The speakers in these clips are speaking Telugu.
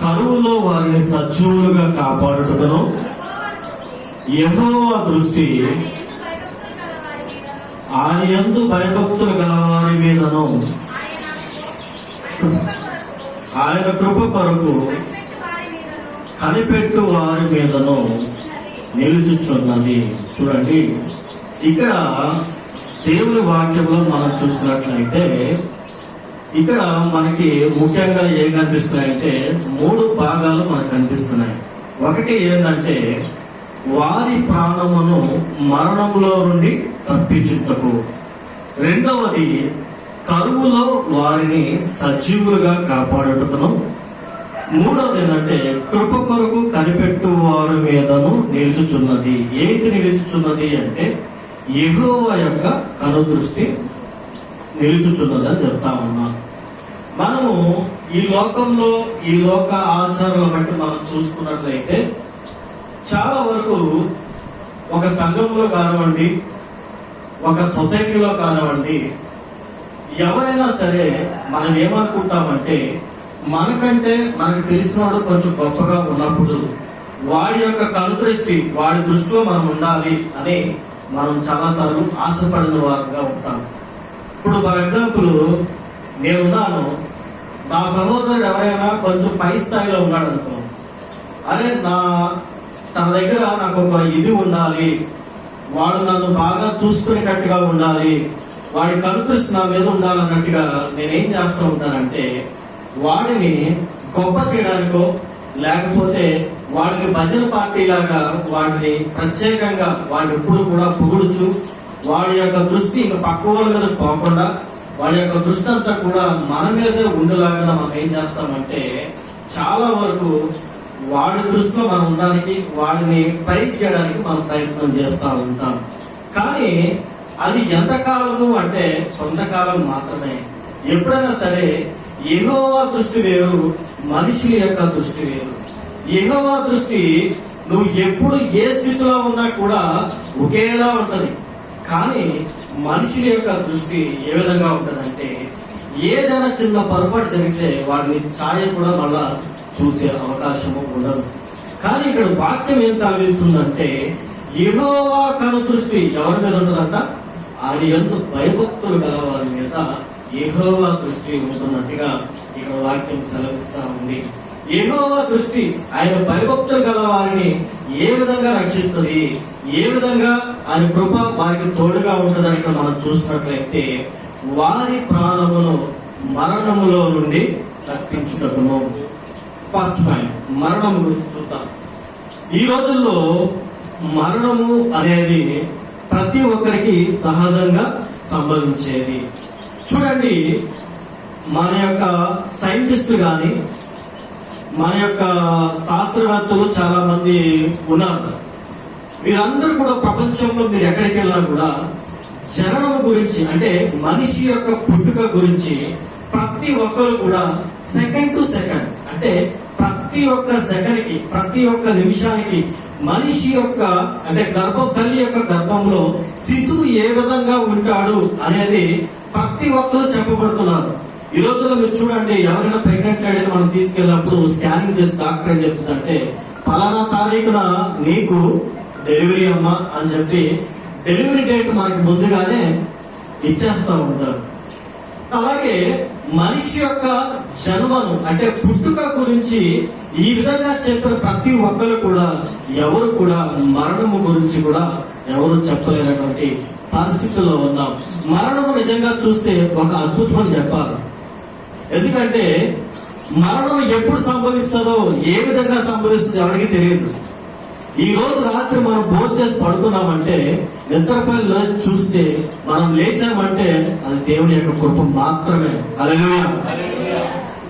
కరువులో వారిని సజీవులుగా కాపాడుటకును యెహోవా దృష్టి ఆయన యందు భయభక్తులు గలవారి మీదను ఆయన కృప కొరకు కనిపెట్టు వారి మీదను నిలుచుచున్నది. చూడండి, ఇక్కడ దేవుని వాక్యంలో మనం చూసినట్లయితే ఇక్కడ మనకి ముఖ్యంగా ఏం కనిపిస్తున్నాయంటే 3 భాగాలు మనకు కనిపిస్తున్నాయి. ఒకటి ఏంటంటే వారి ప్రాణమును మరణంలో నుండి తప్పించుటకు, రెండవది కరువులో వారిని సజీవులుగా కాపాడుటకును, మూడవది ఏంటంటే కృప కొరకు కనిపెట్టు వారి మీదను నిలుచుచున్నది. ఏంటి నిలుచుచున్నది అంటే యెహోవా యొక్క కనుదృష్టి నిలుచుచున్నది అని చెప్తా ఉన్నాం. మనము ఈ లోకంలో ఈ లోక ఆచారాలు బట్టి మనం చూసుకున్నట్లయితే చాలా వరకు ఒక సంఘంలో కానివ్వండి, ఒక సొసైటీలో కానివ్వండి, ఎవరైనా సరే మనం ఏమనుకుంటామంటే మనకంటే మనకు తెలిసినవాడు కొంచెం గొప్పగా ఉన్నప్పుడు వాడి యొక్క కనుదృష్టి, వాడి దృష్టిలో మనం ఉండాలి అని మనం చాలాసార్లు ఆశపడిన వారుగా ఉంటాం. ఇప్పుడు ఫర్ ఎగ్జాంపుల్ నేనున్నాను, నా సహోదరుడు ఎవరైనా కొంచెం పై స్థాయిలో ఉన్నాడు అనుకో, అరే తన దగ్గర నాకు ఒక ఇది ఉండాలి, వాడు నన్ను బాగా చూసుకునేటట్టుగా ఉండాలి, వాడి కనుదృష్టి నా మీద ఉండాలన్నట్టుగా నేనేం చేస్తూ ఉంటానంటే వాడిని గొప్ప చేయడానికో లేకపోతే వాడిని భజన పార్టీ లాగా వాడిని ప్రత్యేకంగా వాడిని ఎప్పుడు కూడా పొగుడుచు వాడి యొక్క దృష్టి ఇంకా పక్క వాళ్ళ మీద పోకుండా వాడి యొక్క దృష్టి అంతా కూడా మన మీదే ఉండేలాగా మనం ఏం చేస్తామంటే చాలా వరకు వాడి దృష్టిలో మనం ఉండడానికి, వాడిని ప్రైజ్ చేయడానికి మనం ప్రయత్నం చేస్తూ ఉంటాం. కానీ అది ఎంతకాలము అంటే కొంతకాలం మాత్రమే. ఎప్పుడైనా సరే యెహోవా దృష్టి వేరు, మనుషుల యొక్క దృష్టి వేరు. యెహోవా దృష్టి నువ్వు ఎప్పుడు ఏ స్థితిలో ఉన్నా కూడా ఒకేలా ఉంటది. కానీ మనుషుల యొక్క దృష్టి ఏ విధంగా ఉంటదంటే ఏదైనా చిన్న పొరపాటు జరిగితే వాడిని ఛాయ కూడా మళ్ళా చూసే అవకాశము ఉండదు. కానీ ఇక్కడ వాక్యం ఏం సెలవిస్తుందంటే యెహోవా కనుదృష్టి ఎవరి మీద ఉంటుందంట? ఆయన యందు భయభక్తులు గల వారి మీద యెహోవా దృష్టి ఉంటున్నట్టుగా ఇక్కడ వాక్యం సెలవిస్తా ఉంది. యెహోవా దృష్టి ఆయన భయభక్తులు గల వారిని ఏ విధంగా రక్షిస్తుంది, ఏ విధంగా ఆయన కృప వారికి తోడుగా ఉంటుందని ఇక్కడ మనం చూసినట్లయితే వారి ప్రాణమును మరణములో నుండి తప్పించుటకును. ఫస్ట్ పాయింట్ మరణము గురించి చూద్దాం. ఈ రోజుల్లో మరణము అనేది ప్రతి ఒక్కరికి సహజంగా సంభవించేది. చూడండి, మన యొక్క సైంటిస్టులు కానీ మన యొక్క శాస్త్రవేత్తలు చాలా మంది ఉన్నారు. వీరందరూ కూడా ప్రపంచంలో మీరు ఎక్కడికి వెళ్ళినా కూడా జననం గురించి అంటే మనిషి యొక్క పుట్టుక గురించి ప్రతి ఒక్కరు కూడా సెకండ్ టు సెకండ్ అంటే ప్రతి ఒక్క సెకండ్కి ప్రతి ఒక్క నిమిషానికి మనిషి యొక్క అంటే తల్లి యొక్క గర్భంలో శిశువు ఏ విధంగా ఉంటాడు అనేది ప్రతి ఒక్కరు చెప్పబడుతున్నారు. ఈ రోజుల్లో మీరు చూడండి, ఎవరైనా ప్రెగ్నెంట్ లేడీ మనం తీసుకెళ్ళినప్పుడు స్కానింగ్ చేసి డాక్టర్ ఏం చెప్తుందంటే ఫలానా తారీఖున నీకు డెలివరీ అమ్మా అని చెప్పి డెలివరీ డేట్ మనకి ముందుగానే ఇచ్చేస్తూ ఉంటారు. అలాగే మనిషి యొక్క జన్మను అంటే పుట్టుక గురించి ఈ విధంగా చెప్పిన ప్రతి ఒక్కరు కూడా ఎవరు కూడా మరణము గురించి కూడా ఎవరు చెప్పలేనటువంటి పరిస్థితుల్లో ఉన్నాం. మరణము నిజంగా చూస్తే ఒక అద్భుతం చెప్పాలి. ఎందుకంటే మరణం ఎప్పుడు సంభవిస్తుందో ఏ విధంగా సంభవిస్తుందో ఎవరికి తెలియదు. ఈ రోజు రాత్రి మనం భోజనం చేసి పడుతున్నామంటే నిద్రపల్లి చూస్తే మనం లేచామంటే అది దేవుని యొక్క కృప మాత్రమే. హల్లెలూయా.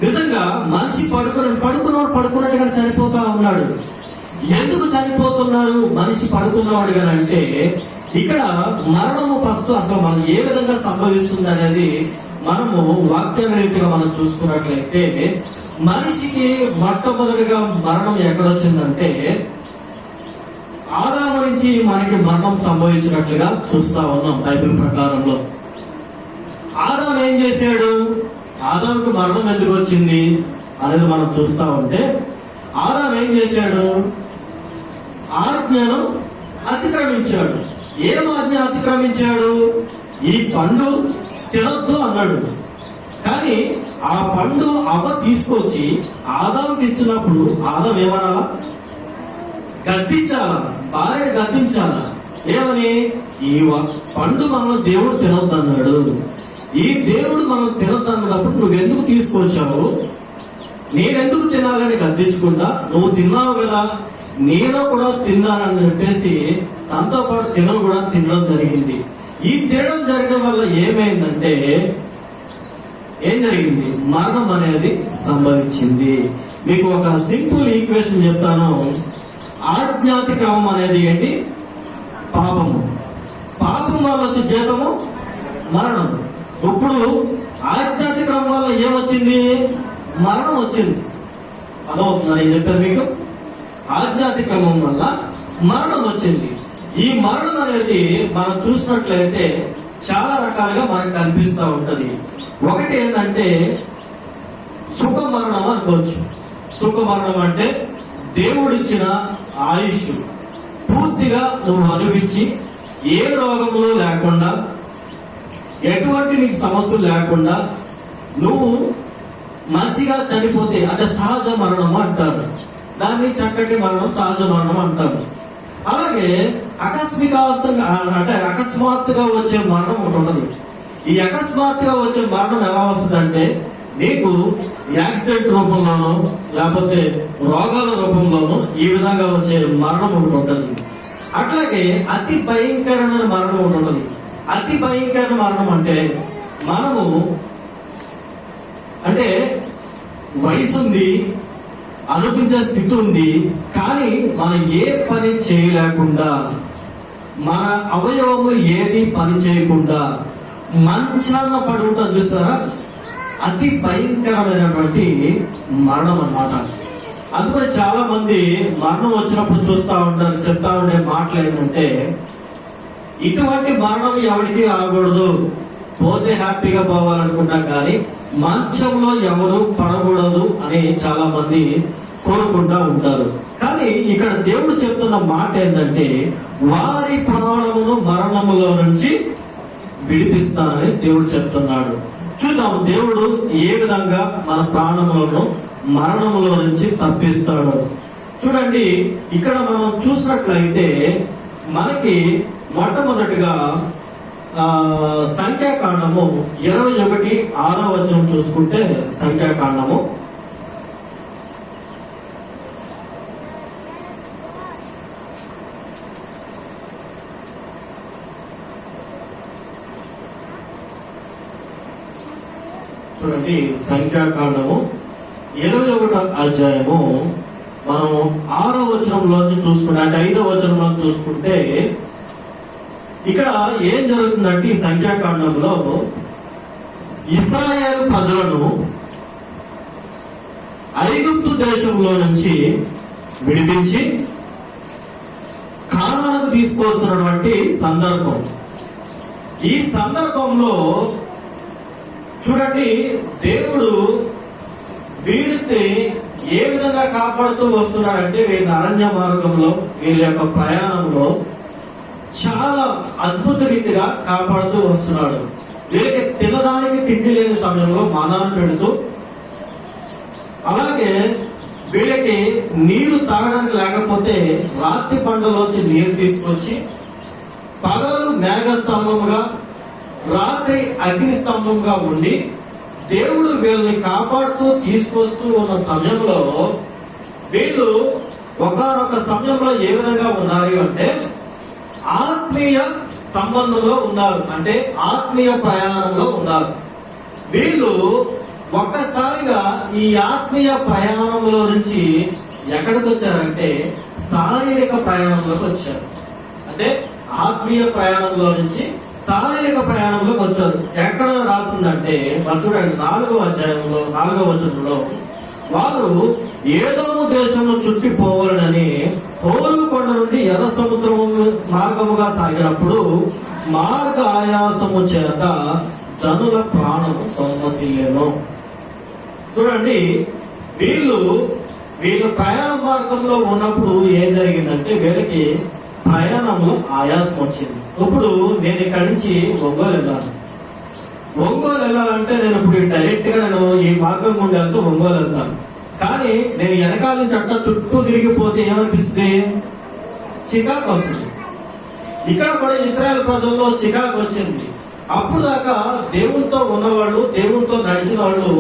నిజంగా మనిషి పడుకున్నట్టుగా చనిపోతా ఉన్నాడు. ఎందుకు చనిపోతున్నారు మనిషి పడుకున్నవాడు కానీ అంటే ఇక్కడ మరణము ఫస్ట్ అసలు మనం ఏ విధంగా సంభవిస్తుంది అనేది మనము వాక్య రీతిగా మనం చూసుకున్నట్లయితే మనిషికి మొట్టమొదటిగా మరణం ఎక్కడొచ్చిందంటే ఆదాము నుంచి మనకి మరణం సంభవించినట్లుగా చూస్తా ఉన్నాం బైబిల్ ప్రకారంలో. ఆదాము ఏం చేశాడు? ఆదాముకు మరణం ఎందుకు వచ్చింది? అనేది మనం చూస్తా ఉంటే, ఆదాం ఏం చేశాడు? ఆజ్ఞను అతిక్రమించాడు. ఏం ఆజ్ఞను అతిక్రమించాడు? ఈ పండు తినొద్దు అన్నాడు. కానీ ఆ పండు అవ్వ తీసుకొచ్చి ఆదాంకి ఇచ్చినప్పుడు ఆదాం ఏమనాలా? గద్దించాలా, భార్యని గద్దించాలా. ఏమని? ఈ పండు మనం దేవుడు తినొద్దు అన్నాడు. ఈ దేవుడు మనం తినొద్దు అన్నప్పుడు నువ్వెందుకు తీసుకొచ్చావు? నేనెందుకు తినాలని గద్దించకుండా, నువ్వు తిన్నావు కదా, నేను కూడా తిన్నానని చెప్పేసి తనతో పాటు కూడా తినడం జరిగింది. ఈ తినడం జరగడం వల్ల ఏమైందంటే, ఏం జరిగింది? మరణం అనేది సంభవించింది. మీకు ఒక సింపుల్ ఈక్వేషన్ చెప్తాను. ఆజ్ఞాతిక్రమం అనేది ఏంటి? పాపము. పాపం వల్ల వచ్చే జీతము మరణం. ఇప్పుడు ఆజ్ఞాతిక్రమం వల్ల ఏమొచ్చింది? మరణం వచ్చింది. అదవుతుందా నేను చెప్పాను మీకు? ఆజ్ఞాతిక్రమం వల్ల మరణం వచ్చింది. ఈ మరణం అనేది మనం చూసినట్లయితే చాలా రకాలుగా మనకు కనిపిస్తూ ఉంటది. ఒకటి ఏంటంటే సుఖ మరణం అనుకోవచ్చు. సుఖ మరణం అంటే దేవుడిచ్చిన ఆయుష్ పూర్తిగా నువ్వు అనుభవించి ఏ రోగములు లేకుండా, ఎటువంటి నీకు సమస్యలు లేకుండా నువ్వు మంచిగా చనిపోతే అంటే సహజ మరణం అంటారు. దాన్ని చక్కటి మరణం, సహజ మరణం అంటారు. అలాగే అకస్మాత్తుగా వచ్చే మరణం ఒకటి ఉన్నది. ఈ అకస్మాత్తుగా వచ్చే మరణం ఎలా వస్తుందంటే, నీకు యాక్సిడెంట్ రూపంలోనో లేకపోతే రోగాల రూపంలోనో ఈ విధంగా వచ్చే మరణం ఒకటి ఉంటుంది. అట్లాగే అతి భయంకరమైన మరణం ఒకటి ఉంటుంది. అతి భయంకరమైన మరణం అంటే మనము అంటే వయసు ఉంది, అనిపించే స్థితి ఉంది, కానీ మనం ఏ పని చేయలేకుండా, మన అవయవములు ఏది పని చేయకుండా మంచాన పడి ఉంటాం చూసారా, అతి భయంకరమైనటువంటి మరణం అన్నమాట. అందుకని చాలా మంది మరణం వచ్చినప్పుడు చూస్తూ ఉంటారు, చెప్తా ఉండే మాటలు ఏంటంటే, ఇటువంటి మరణం ఎవరికి రాకూడదు, పోతే హ్యాపీగా పోవాలనుకుంటాం కానీ మంచంలో ఎవరు పడకూడదు అని చాలా మంది కోరుకుంటా ఉంటారు. కానీ ఇక్కడ దేవుడు చెప్తున్న మాట ఏంటంటే, వారి ప్రాణమును మరణములో నుంచి విడిపిస్తానని దేవుడు చెప్తున్నాడు. చూద్దాం దేవుడు ఏ విధంగా మన ప్రాణములను మరణములో నుంచి తప్పిస్తాడు. చూడండి, ఇక్కడ మనం చూసినట్లయితే మనకి మొట్టమొదటిగా సంఖ్యాకాండము 21:6 చూసుకుంటే, సంఖ్యాకాండము చూడండి, సంఖ్యాకాండము 21వ అధ్యాయము మనం 6వ వచనంలోంచి చూసుకుంటే, అంటే 5వ వచనంలో చూసుకుంటే, ఇక్కడ ఏం జరుగుతుందంటే ఈ సంఖ్యాకాండంలో ఇశ్రాయేలు ప్రజలను ఐగుప్తు దేశంలో నుంచి విడిపించి కానానుకు తీసుకొస్తున్నటువంటి సందర్భం. ఈ సందర్భంలో చూడండి, దేవుడు వీరిని ఏ విధంగా కాపాడుతూ వస్తున్నాడంటే, వీరి అరణ్య మార్గంలో, వీళ్ళ యొక్క ప్రయాణంలో చాలా అద్భుత రీతిగా కాపాడుతూ వస్తున్నాడు. వీళ్ళకి తినడానికి తిండి లేని సమయంలో మన్నాను పెడుతూ, అలాగే వీళ్ళకి నీరు తాగడానికి లేకపోతే రాత్రి పంటలోంచి నీరు తీసుకొచ్చి, పగలు మేఘస్తంభముగా రాత్రి అగ్ని స్తంభంగా ఉండి దేవుడు వీళ్ళని కాపాడుతూ తీసుకొస్తూ ఉన్న సమయంలో వీళ్ళు ఒకనొక సమయంలో ఏ విధంగా ఉన్నారు అంటే, ఆత్మీయ సంబంధంలో ఉన్నారు, అంటే ఆత్మీయ ప్రయాణంలో ఉన్నారు. వీళ్ళు ఒక్కసారిగా ఈ ఆత్మీయ ప్రయాణంలో నుంచి ఎక్కడికి వచ్చారంటే శారీరక ప్రయాణంలోకి వచ్చారు. అంటే ఆత్మీయ ప్రయాణంలో నుంచి శారీరక ప్రయాణంలోకి వచ్చారు. ఎక్కడ రాసిందంటే మరి చూడండి, 4వ అధ్యాయంలో 4వ వచనంలో, వారు ఏదోము దేశంలో చుట్టిపోవాలని హోరు కొండ నుండి ఎర్ర సముద్రము మార్గముగా సాగినప్పుడు మార్గ ఆయాసము చేత జనుల ప్రాణము సొమ్మసిల్లేను. చూడండి, వీళ్ళు ప్రయాణ మార్గంలో ఉన్నప్పుడు ఏం జరిగిందంటే వీళ్ళకి ప్రయాణంలో ఆయాసం వచ్చింది. ఇప్పుడు నేను ఇక్కడి నుంచి ఒంగోలు వెళ్ళాలంటే నేను ఇప్పుడు డైరెక్ట్ గా నేను ఈ మార్గం గుండా వెళ్తూ ఒంగోలు వెళ్తాను. కానీ నేను వెనకాల నుంచి చుట్టూ తిరిగిపోతే ఏమనిపిస్తుంది? చికాకు వస్తుంది. ఇక్కడ కూడా ఇశ్రాయేల్ ప్రజల్లో చికాకు వచ్చింది. అప్పుడు దాకా దేవునితో ఉన్నవాళ్ళు, దేవునితో నడిచిన వాళ్ళు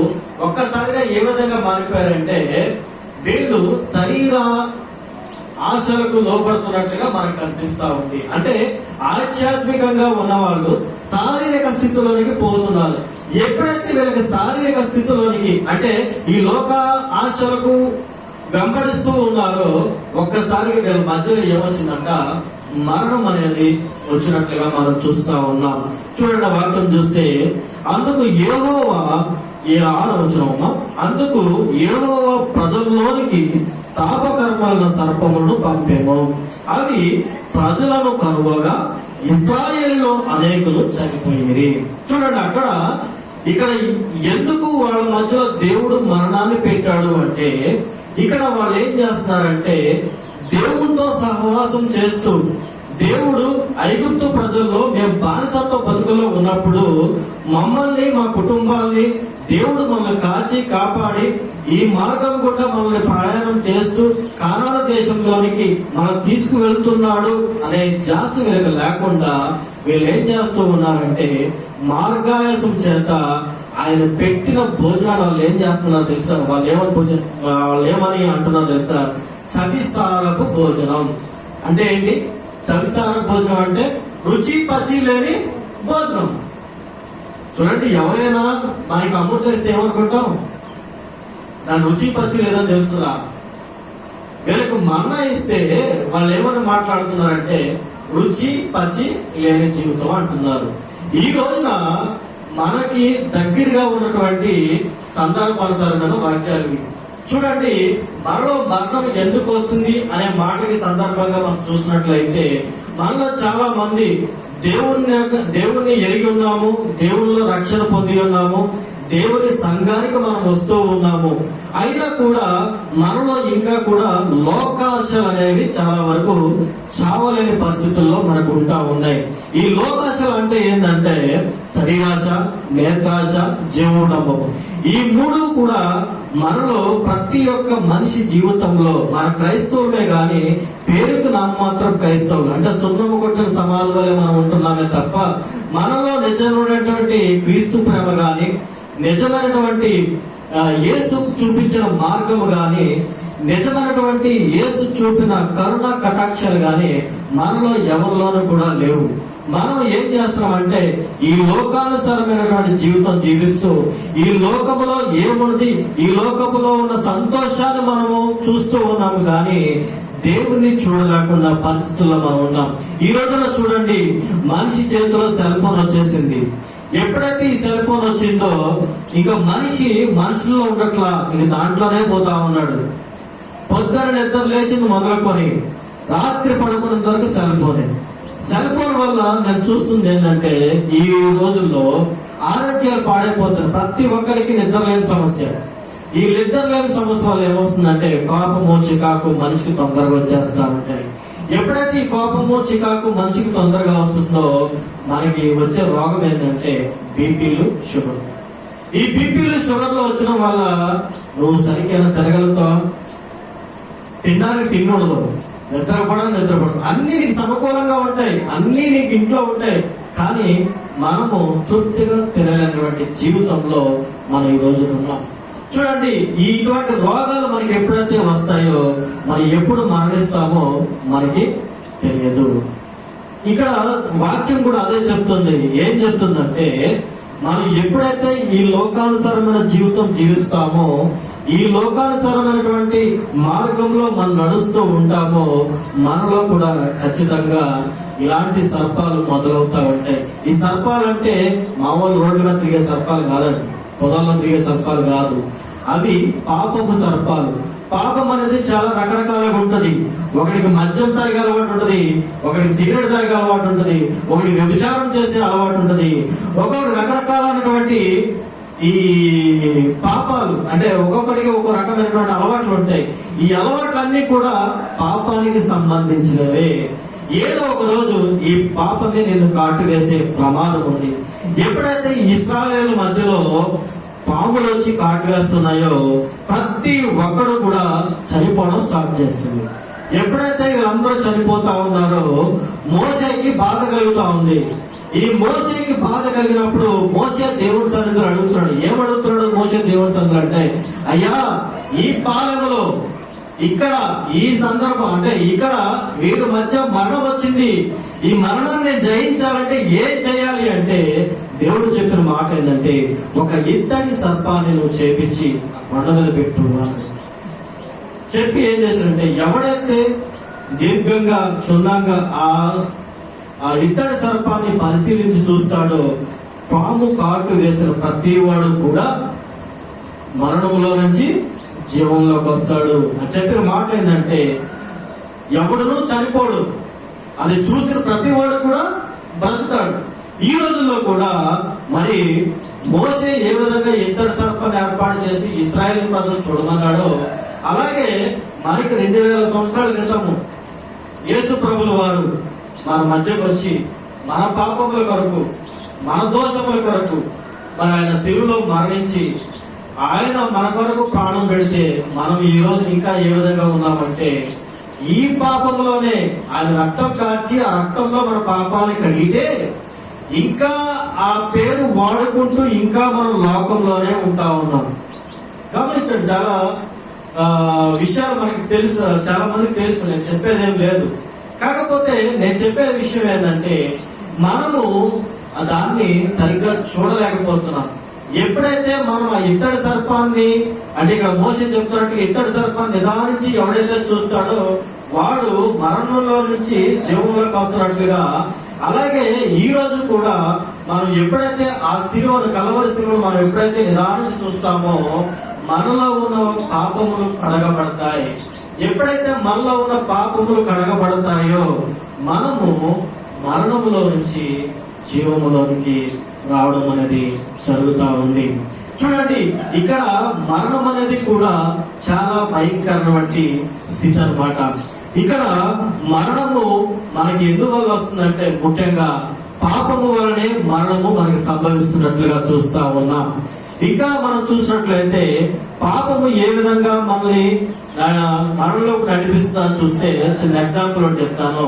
ఒక్కసారిగా ఏ విధంగా మారిపోయారంటే వీళ్ళు శరీర ఆశలకు లోపడుతున్నట్టుగా మనకు కనిపిస్తా ఉంది. అంటే ఆధ్యాత్మికంగా ఉన్నవాళ్ళు శారీరక స్థితిలోనికి పోతున్నారు. ఎప్పుడైతే వీళ్ళకి శారీరక స్థితిలోనికి అంటే ఈ లోక ఆశలకు వెంబడిస్తూ ఉన్నారో ఒక్కసారిగా వీళ్ళ మధ్యలో ఏమొచ్చిందంట? మరణం అనేది వచ్చినట్లుగా మనం చూస్తా ఉన్నాం. చూడండి, వాక్యం చూస్తే అందుకు యెహోవా, ఈ 6వ వచనం, అందుకు యెహోవా ప్రజల్లోనికి తాపకర్మల సర్పములను పంపెను, అవి ప్రజలను కరువగా ఇశ్రాయేలులో అనేకులు చనిపోయేరి. చూడండి, ఇక్కడ ఎందుకు వాళ్ళ మధ్యలో దేవుడు మరణాన్ని పెట్టాడు అంటే ఇక్కడ వాళ్ళు ఏం చేస్తున్నారంటే దేవుడితో సహవాసం చేస్తూ, దేవుడు ఐగుప్తు ప్రజల్లో మేము బానిసత్వ బతుకులో ఉన్నప్పుడు మమ్మల్ని, మా కుటుంబాల్ని దేవుడు మమ్మల్ని కాచి కాపాడి ఈ మార్గం గుండా మమ్మల్ని ప్రయాణం చేస్తూ కానాన దేశంలోనికి మనం తీసుకువెళ్తున్నాడు అనే జాస వీళ్ళకి లేకుండా వీళ్ళు ఏం చేస్తూ ఉన్నారంటే మార్గాయాసం చేత ఆయన పెట్టిన భోజనాలు వాళ్ళు ఏం చేస్తున్నారు తెలుసా? వాళ్ళు ఏమని అంటున్నారు తెలుసా? చవిసారపు భోజనం. అంటే ఏంటి చవిసార భోజనం? అంటే రుచి పచ్చి లేని భోజనం. చూడండి, ఎవరైనా మనకి అమృతం తెలిస్తే ఏమనుకుంటాం? దాని రుచి పచ్చి లేదని తెలుసురా. వీళ్ళకు మన్నా ఇస్తే వాళ్ళు ఏమని మాట్లాడుతున్నారంటే రుచి పచ్చి లేని జీవితం అంటున్నారు. ఈ రోజున మనకి దగ్గరగా ఉన్నటువంటి సందర్భానుసారమైన వాక్యాలు చూడండి. మనలో మరణం ఎందుకు వస్తుంది అనే మాటకి సందర్భంగా మనం చూసినట్లయితే మనలో చాలా మంది దేవుణ్ణి ఎరిగి ఉన్నాము, దేవునిలో రక్షణ పొంది ఉన్నాము, దేవుని సంఘానికి మనం వస్తూ ఉన్నాము. అయినా కూడా మనలో ఇంకా కూడా లోకాశలు అనేవి చాలా వరకు చావలేని పరిస్థితుల్లో మనకు ఉంటా ఉన్నాయి. ఈ లోకాశలు అంటే ఏంటంటే శరీరాశ, నేత్రాశ, జీవోడంబము. ఈ 3 కూడా మనలో ప్రతి ఒక్క మనిషి జీవితంలో, మన క్రైస్తవులే గాని పేరుకు నామమాత్రం క్రైస్తవులు అంటే సున్నము కొట్టిన సమాధుల వల్లే మనం ఉంటున్నామే తప్ప మనలో నిజమైనటువంటి క్రీస్తు ప్రేమ గాని, నిజమైనటువంటి యేసు చూపించిన మార్గము గాని, నిజమైనటువంటి యేసు చూపిన కరుణ కటాక్షాలు గాని మనలో ఎవరిలోనూ కూడా లేవు. మనం ఏం చేస్తున్నామంటే ఈ లోకానుసారమైనటువంటి జీవితం జీవిస్తూ ఈ లోకములో ఏముంది, ఈ లోకములో ఉన్న సంతోషాన్ని మనము చూస్తూ ఉన్నాము కానీ దేవుని చూడలేకుండా పరిస్థితుల్లో మనం ఉన్నాం. ఈ రోజున చూడండి, మనిషి చేతిలో సెల్ ఫోన్ వచ్చేసింది. ఎప్పుడైతే ఈ సెల్ ఫోన్ వచ్చిందో ఇంకా మనుషుల్లో ఉండట్లా, ఇంక దాంట్లోనే పోతా ఉన్నాడు. పొద్దున నిద్ర లేచింది మొదలుకొని రాత్రి పడుకునేంత వరకు సెల్ ఫోనే. సెల్ ఫోన్ వల్ల నేను చూస్తుంది ఏంటంటే ఈ రోజుల్లో ఆరోగ్యాలు పాడైపోతుంది. ప్రతి ఒక్కరికి నిద్ర లేని సమస్య. ఈ నిద్ర లేని సమస్య వల్ల ఏమొస్తుందంటే కోపము, చికాకు మనిషికి తొందరగా వచ్చేస్తా ఉంటాయి. ఎప్పుడైతే ఈ కోపము, చికాకు మనిషికి తొందరగా వస్తుందో మనకి వచ్చే రోగం ఏంటంటే బీపీలు, షుగర్. ఈ బీపీలు, షుగర్లు వచ్చడం వల్ల నువ్వు సరిగ్గా తిరగలుగుతావు, తినడానికి తిన్నోడు, నిద్రపడడం, అన్ని నీకు సమకూలంగా ఉంటాయి, అన్ని నీకు ఇంట్లో ఉంటాయి. కానీ మనము తృప్తిగా తినలేనటువంటి జీవితంలో మనం ఈ రోజు ఉన్నాం. చూడండి, ఇటువంటి రోగాలు మనకి ఎప్పుడైతే వస్తాయో మనం ఎప్పుడు మరణిస్తామో మనకి తెలియదు. ఇక్కడ వాక్యం కూడా అదే చెప్తుంది. ఏం చెప్తుందంటే మనం ఎప్పుడైతే ఈ లోకానుసారమైన జీవితం జీవిస్తామో, ఈ లోకానుసారమైనటువంటి మార్గంలో మనం నడుస్తూ ఉంటామో మనలో కూడా ఖచ్చితంగా ఇలాంటి సర్పాలు మొదలవుతా ఉంటాయి. ఈ సర్పాలు అంటే మామూలు రోడ్ల మీద తిరిగే సర్పాలు కాదండి, పొలాల్లో తిరిగే సర్పాలు కాదు. అవి పాపపు సర్పాలు. పాపం అనేది చాలా రకరకాలుగా ఉంటది. ఒకడికి మద్యం తాగే అలవాటు ఉంటది, ఒకడికి సిగరెట్ తాగే అలవాటు ఉంటది, ఒకడికి వ్యభిచారం చేసే అలవాటు ఉంటది, ఒకటి రకరకాలైనటువంటి ఈ పాపాలు అంటే ఒక్కొక్కడికి ఒక్కో రకమైనటువంటి అలవాట్లు ఉంటాయి. ఈ అలవాట్లన్నీ కూడా పాపానికి సంబంధించినవే. ఏదో ఒక రోజు ఈ పాపమే నిన్ను కాటు వేసే ప్రమాదం ఉంది. ఎప్పుడైతే ఇశ్రాయేలు మధ్యలో పాములు వచ్చి కాటు వేస్తున్నాయో ప్రతి ఒక్కడు కూడా చనిపోవడం స్టార్ట్ చేస్తుంది. ఎప్పుడైతే వీళ్ళందరూ చనిపోతా ఉన్నారో మోషేకి బాధ కలుగుతా ఉంది. ఈ మోషేకి బాధ కలిగినప్పుడు మోషే దేవుడి సన్నిధిలో అడుగుతున్నాడు. ఏమడుగుతున్నాడు మోషే దేవుడి సన్నిధిలో అంటే, అయ్యా ఈ పాలెంలో ఇక్కడ ఈ సందర్భం అంటే ఇక్కడ వీరి మధ్య మరణం వచ్చింది, ఈ మరణాన్ని జయించాలంటే ఏం చేయాలి అంటే దేవుడు చెప్పిన మాట ఏంటంటే, ఒక ఇత్తడి సర్పాన్ని నువ్వు చేపించి కొండ మీద పెట్టున్నాను చెప్పి ఏం చేశాడంటే, ఎవడైతే దీర్ఘంగా క్షుణ్ణంగా ఆ ఇత్తడి సర్పాన్ని పరిశీలించి చూస్తాడో పాము కాటు వేసిన ప్రతి వాడు కూడా మరణంలో నుంచి జీవంలోకి వస్తాడు అని చెప్పిన మాట ఏంటంటే, ఎవడునూ చనిపోడు, అది చూసిన ప్రతి వాడు కూడా బ్రతుకుతాడు. ఈ రోజుల్లో కూడా మరి మోషే ఏ విధంగా ఇత్తడి సర్పాన్ని ఏర్పాటు చేసి ఇశ్రాయేలు ప్రజలు చూడమన్నాడో, అలాగే మనకి 2000 సంవత్సరాల క్రితము యేసు ప్రభుల వారు మన మధ్యకు వచ్చి మన పాపముల కొరకు మన దోషముల కొరకు మరి ఆయన శిలువలో మరణించి ఆయన మన కొరకు ప్రాణం పెడితే మనం ఈ రోజు ఇంకా ఏ విధంగా ఉన్నామంటే, ఈ పాపంలోనే ఆయన రక్తం కాచి ఆ రక్తంలో మన పాపాన్ని కడిగితే ఇంకా ఆ పేరు వాడుకుంటూ ఇంకా మనం లోకంలోనే ఉంటా ఉన్నాం. గమనించండి, చాలా విషయాలు మనకి తెలుసు, చాలా మందికి తెలుసు, నేను చెప్పేదేం లేదు. కాకపోతే నేను చెప్పే విషయం ఏంటంటే, మనము దాన్ని సరిగ్గా చూడలేకపోతున్నాం. ఎప్పుడైతే మనం ఆ ఇత్తడి సర్పాన్ని అంటే ఇక్కడ మోషే చెప్తున్నట్టుగా ఇత్తడి సర్పాన్ని నిదానించి ఎవడైతే చూస్తాడో వాడు మరణంలో నుంచి జీవంలోకి వస్తున్నట్లుగా, అలాగే ఈ రోజు కూడా మనం ఎప్పుడైతే ఆ శిలువను కలవరి శిలువను మనం ఎప్పుడైతే నిదానించి చూస్తామో మనలో ఉన్న పాపములు కడగబడతాయి. ఎప్పుడైతే మనలో ఉన్న పాపములు కడగబడతాయో మనము మరణములో నుంచి జీవములోనికి రావడం అనేది జరుగుతూ ఉంది. చూడండి, ఇక్కడ మరణం అనేది కూడా చాలా భయంకరమైన స్థితి అన్నమాట. ఇక్కడ మరణము మనకి ఎందువల్ల వస్తుందంటే, ముఖ్యంగా పాపము వలనే మరణము మనకి సంభవిస్తున్నట్లుగా చూస్తా ఉన్నాం. ఇంకా మనం చూసినట్లయితే పాపము ఏ విధంగా మనల్ని మరణంలోకి నడిపిస్తుందని చూస్తే చిన్న ఎగ్జాంపుల్ ఒకటి చెప్తాను.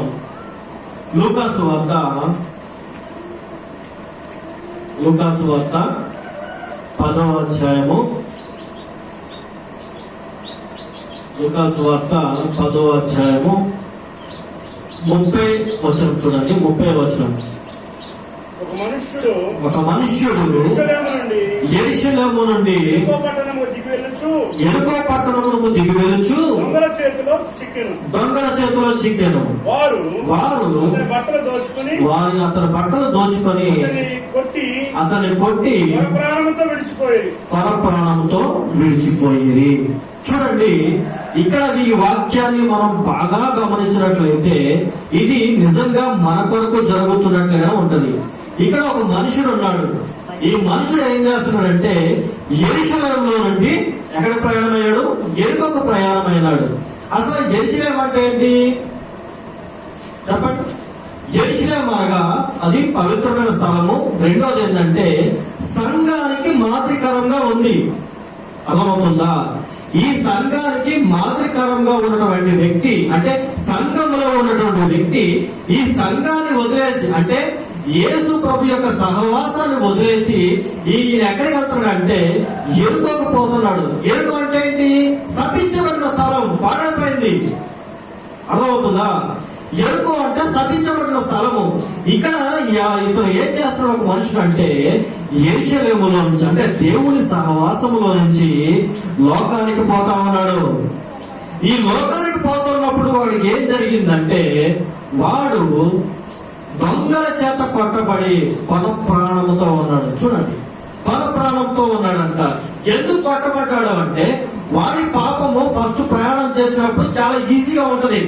లూకాసు వార్త 10వ అధ్యాయము, లూకాసు వార్త 10వ అధ్యాయము 30 వచనం చూడండి. 30వ వచనం. ఒక మనుష్యుడు యెరూషలేము నుండి యెరికో పట్టణమునకు దిగి వెళ్ళుచు దొంగల చేతిలో చిక్కెను. వారు అతని బట్టలు దోచుకొని అతన్ని కొట్టి కొర ప్రాణంతో విడిచిపోయి. చూడండి, ఇక్కడ ఈ వాక్యాన్ని మనం బాగా గమనించినట్లయితే ఇది నిజంగా మన కొరకు జరుగుతున్నట్లుగా ఉంటది. ఇక్కడ ఒక మనుషుడు ఉన్నాడు. ఈ మనుషుడు ఏం చేస్తున్నాడంటే యెరూషలేములో నుండి ఎక్కడ ప్రయాణమయ్యాడు? యెరికోకు ప్రయాణమైనాడు. అసలు యెరూషలేం అంటే ఏంటి చెప్పండి? యెరూషలేం అనగా అది పవిత్రమైన స్థలము. రెండోది ఏంటంటే సంఘానికి మాదిరికరంగా ఉంది. అర్థమవుతుందా? ఈ సంఘానికి మాదిరికరంగా ఉన్నటువంటి వ్యక్తి అంటే సంఘంలో ఉన్నటువంటి వ్యక్తి ఈ సంఘాన్ని వదిలేసి అంటే యేసు ప్రభు యొక్క సహవాసాన్ని వదిలేసి ఈయన ఎక్కడికి వెళ్తున్నాడంటే యెరికోకు పోతున్నాడు. యెరికో అంటే ఏంటి? శపించబడిన స్థలం, పాడైపోయింది. అర్థమవుతుందా? యెరికో అంటే శపించబడిన స్థలము. ఇక్కడ ఇతను ఏం చేస్తున్నాడు ఒక మనుషుడు అంటే యెరూషలేములో నుంచి అంటే దేవుని సహవాసములో నుంచి లోకానికి పోతా ఉన్నాడు. ఈ లోకానికి పోతున్నప్పుడు వాడికి ఏం జరిగిందంటే వాడు దొంగల చేత కొట్టబడి కొన ప్రాణముతో ఉన్నాడు. చూడండి, కొన ప్రాణంతో ఉన్నాడంట. ఎందుకు కొట్టబడ్డాడు అంటే వాడి పాపము ఫస్ట్ ప్రయాణం చేసినప్పుడు చాలా ఈజీగా ఉంటది.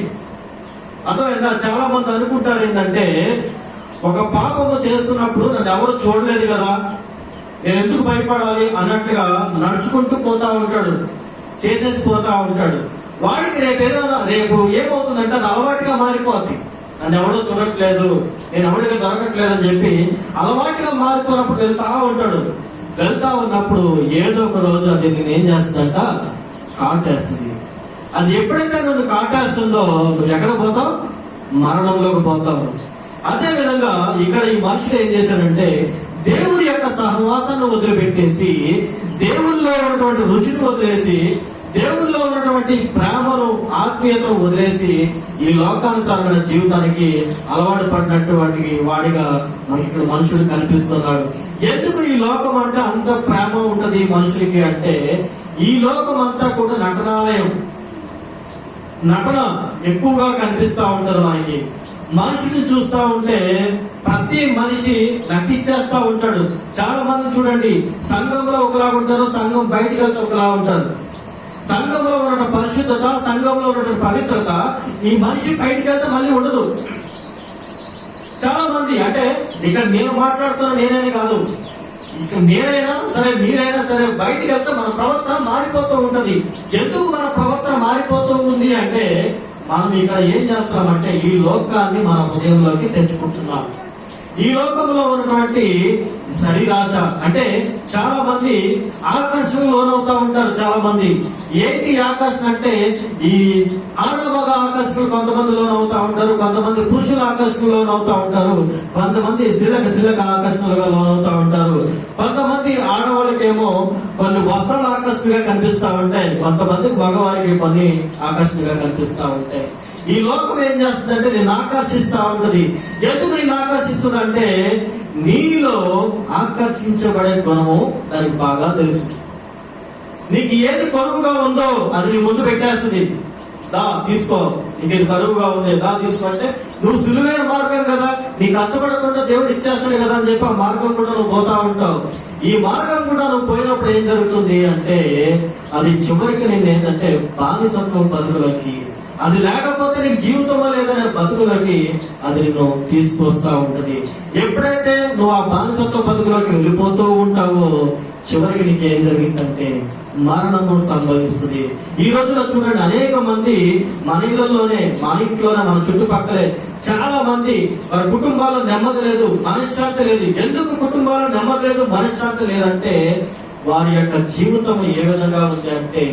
అర్థమైందా? చాలా మంది అనుకుంటారు ఏంటంటే ఒక పాపము చేస్తున్నప్పుడు నన్ను ఎవరు చూడలేదు కదా, నేను ఎందుకు భయపడాలి అన్నట్టుగా నడుచుకుంటూ పోతా ఉంటాడు, చేసేసి పోతా ఉంటాడు. వాడికి రేపు ఏమవుతుందంటే అది అలవాటుగా మారిపోద్ది. నన్ను ఎవడో చూడట్లేదు, నేను ఎవడికి దొరకట్లేదు అని చెప్పి అలవాటుగా మారిపోయినప్పుడు వెళ్తా ఉన్నప్పుడు ఏదో ఒక రోజు అది నేను ఏం చేస్తుందంట, కాటేస్తుంది. అది ఎప్పుడైతే నువ్వు కాటేస్తుందో నువ్వు ఎక్కడ పోతావు? మరణంలోకి పోతావు. అదే విధంగా ఇక్కడ ఈ మనుషుడు ఏం చేశాడంటే దేవుడి యొక్క సహవాసాన్ని వదిలిపెట్టేసి, దేవుల్లో ఉన్నటువంటి రుచిని వదిలేసి, దేవుల్లో ఉన్నటువంటి ప్రేమను ఆత్మీయతను వదిలేసి ఈ లోకానుసారమైన జీవితానికి అలవాటు పడినటువంటి వాడిగా మనకి ఇక్కడ మనుషుడు కనిపిస్తున్నాడు. ఎందుకు ఈ లోకం అంటే అంత ప్రేమ ఉంటది మనుషులకి అంటే, ఈ లోకం అంతా కూడా నటనాలయం, నటన ఎక్కువగా కనిపిస్తా ఉంటది మనకి. మనిషిని చూస్తా ఉంటే ప్రతి మనిషి నటించేస్తా ఉంటాడు. చాలా మంది చూడండి, సంఘంలో ఒకలా ఉంటారు, సంఘం బయటికి వెళ్తే ఒకలా ఉంటారు. సంఘంలో ఉన్న పరిశుద్ధత, సంఘంలో ఉన్న పవిత్రత ఈ మనిషి బయటికి వెళ్తే మళ్ళీ ఉండదు. చాలా మంది అంటే ఇక్కడ నేను మాట్లాడుతున్నా నేనే కాదు, ఇక నేనైనా సరే మీరైనా సరే బయటికి వెళ్తే మన ప్రవర్తన మారిపోతూ ఉంటది. ఎందుకు మన ప్రవర్తన మారిపోతూ ఉంది అంటే, మనం ఇక్కడ ఏం చేస్తామంటే ఈ లోకాన్ని మన హృదయంలోకి తెచ్చుకుంటున్నాం. ఈ లోకంలో ఉన్నటువంటి శరీరాశ అంటే చాలా మంది ఆకర్షణ లోనవుతా ఉంటారు. చాలా మంది ఏంటి ఆకర్షణ అంటే, ఈ ఆడమగ ఆకర్షణలు కొంతమంది లోనవుతా ఉంటారు, కొంతమంది పురుషుల ఆకర్షణ లోనవుతా ఉంటారు, కొంతమంది శిలక ఆకర్షణలుగా లోనవుతా ఉంటారు, కొంతమంది ఆడవాళ్ళకేమో కొన్ని వస్త్రాల ఆకర్షణగా కనిపిస్తా ఉంటాయి, కొంతమందికి మగవారికి కొన్ని ఆకర్షణగా కనిపిస్తా ఉంటాయి. ఈ లోకం ఏం చేస్తుందంటే నేను ఆకర్షిస్తా ఉంటది. ఎందుకు నేను ఆకర్షిస్తుంది అంటే, నీలో ఆకర్షించబడే గుణము దానికి బాగా తెలుసు. నీకు ఏది కరువుగా ఉందో అది నీ ముందు పెట్టేస్తుంది. దా తీసుకో, నీకు ఇది కరువుగా ఉంది, దా తీసుకో అంటే నువ్వు సులువైన మార్గం కదా, నీ కష్టపడకుండా దేవుడు ఇచ్చేస్తాడు కదా అని చెప్పి ఆ మార్గం కూడా నువ్వు పోతా ఉంటావు. ఈ మార్గం కూడా నువ్వు పోయినప్పుడు ఏం జరుగుతుంది అంటే, అది చివరికి నేను ఏంటంటే బానిసత్వం బతుకులకి, అది లేకపోతే నీకు జీవితంలో లేదనే బతుకులకి అది నిన్ను తీసుకొస్తా ఉంటది. ఎప్పుడైతే నువ్వు ఆ బానిసత్వ బతుకులోకి వెళ్ళిపోతూ ఉంటావో చివరికి నీకేం జరిగిందంటే మరణము సంభవిస్తుంది. ఈ రోజులో చూడండి, అనేక మంది మన ఇంట్లోనే మన చుట్టుపక్కలే చాలా మంది వారి కుటుంబాల్లో నెమ్మది లేదు, మనశ్శాంతి లేదు. ఎందుకు కుటుంబాల్లో నెమ్మది లేదు, మనశ్శాంతి లేదంటే వారి యొక్క జీవితం ఏ విధంగా ఉంది అంటే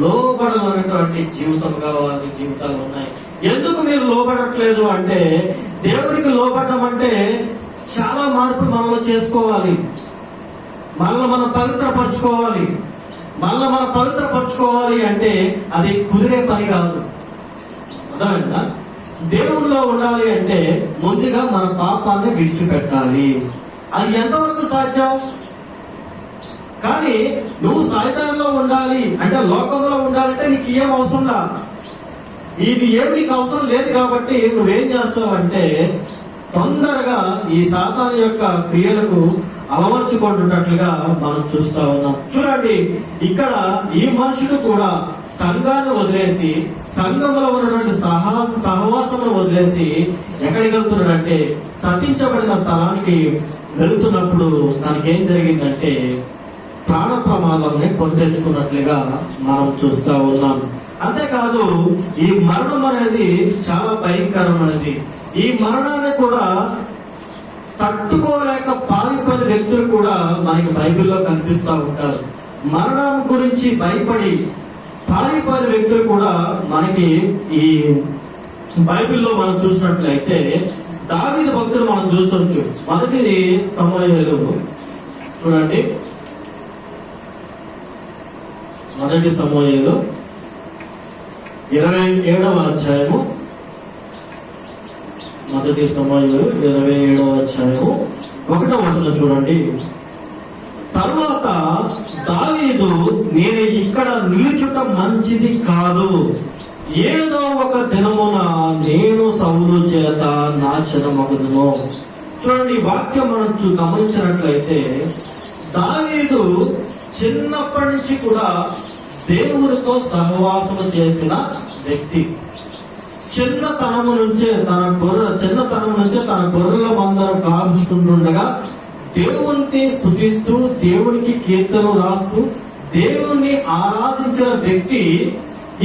లోబడనటువంటి జీవితంగా వారి జీవితాలు ఉన్నాయి. ఎందుకు మీరు లోబడట్లేదు అంటే, దేవుడికి లోబడడం అంటే చాలా మార్పులు మనలో చేసుకోవాలి, మనల్ని మనం పవిత్రపరచుకోవాలి. మనల్ని మనం పవిత్రపరచుకోవాలి అంటే అది కుదిరే పని కాదు. అర్థమైందా? దేవుడిలో ఉండాలి అంటే ముందుగా మన పాపాన్ని విడిచిపెట్టాలి. అది ఎంతవరకు సాధ్యం? కానీ నువ్వు సైతాన్లో ఉండాలి అంటే, లోకంలో ఉండాలంటే నీకు ఏం అవసరం లా, ఇది ఏమి నీకు అవసరం లేదు. కాబట్టి నువ్వేం చేస్తావంటే తొందరగా ఈ సాతాను యొక్క క్రియలకు అలవర్చుకుంటున్నట్లుగా మనం చూస్తా ఉన్నాం. చూడండి, ఇక్కడ ఈ మనుషుడు కూడా సంఘాన్ని వదిలేసి, సంఘంలో ఉన్నటువంటి సహవాసమును వదిలేసి ఎక్కడికి వెళ్తున్నాడంటే శపించబడిన స్థలానికి వెళ్తున్నప్పుడు తనకేం జరిగిందంటే ప్రాణ ప్రమాదంని కొని తెచ్చుకున్నట్లుగా మనం చూస్తా ఉన్నాం. అంతేకాదు, ఈ మరణం అనేది చాలా భయంకరమైనది. ఈ మరణాన్ని కూడా తట్టుకోలేక పారిపోయిన వ్యక్తులు కూడా మనకి బైబిల్లో కనిపిస్తూ ఉంటారు. మరణం గురించి భయపడి పారిపోయిన వ్యక్తులు కూడా మనకి ఈ బైబిల్లో మనం చూసినట్లయితే దావీదు భక్తులు మనం చూస్తూ, మొదటిది సమూయేలు చూడండి, మొదటి సమూయేలు 27వ అధ్యాయము, మొదటి సమూయేలు 27వ అధ్యాయము 1వ వచనం చూడండి. తరువాత దావీదు, నేను ఇక్కడ నిలుచుట మంచిది కాదు, ఏదో ఒక దినమున నేను సౌలు చేత నాశనమగుదును. చూడండి, ఈ వాక్యం మనం గమనించినట్లయితే దావీదు చిన్నప్పటి నుంచి కూడా దేవుడితో సహవాసం చేసిన వ్యక్తి. చిన్నతనం నుంచే తన గొర్రెల మందరం కాపుచుకుంటుండగా దేవుణ్ణి స్తుతిస్తూ దేవునికి కీర్తనలు రాస్తూ దేవుణ్ణి ఆరాధించిన వ్యక్తి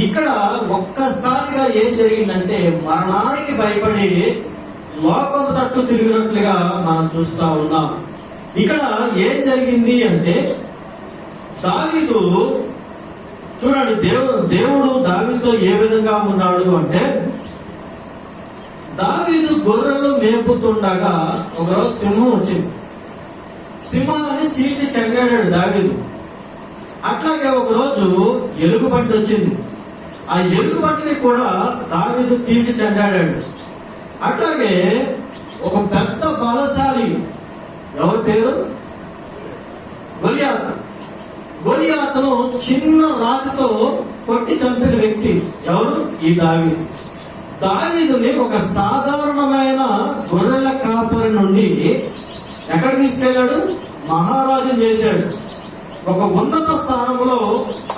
ఇక్కడ ఒక్కసారిగా ఏం జరిగిందంటే మరణానికి భయపడి లోకం తట్టు తిరిగినట్లుగా మనం చూస్తా ఉన్నాం. ఇక్కడ ఏం జరిగింది అంటే దావీదు చూడండి, దేవుడు దావీదుతో ఏ విధంగా ఉన్నాడు అంటే, దావీదు గొర్రెలు మేపుతుండగా ఒకరోజు సింహం వచ్చింది. సింహాన్ని చీల్చి చెండాడాడు దావీదు. అట్లాగే ఒకరోజు ఎలుగుబంటి వచ్చింది. ఆ ఎలుగుబంటిని కూడా దావీదు తీల్చి చెండాడాడు. అట్లాగే ఒక పెద్ద బలశాలి, ఎవరి పేరు? గొలియాతును చిన్న రాతితో కొట్టి చంపిన వ్యక్తి ఎవరు? ఈ దావీదు. దావీదుని ఒక సాధారణమైన గొర్రెల కాపరి నుండి ఎక్కడ తీసుకెళ్ళాడు? మహారాజుని చేశాడు. ఒక ఉన్నత స్థానంలో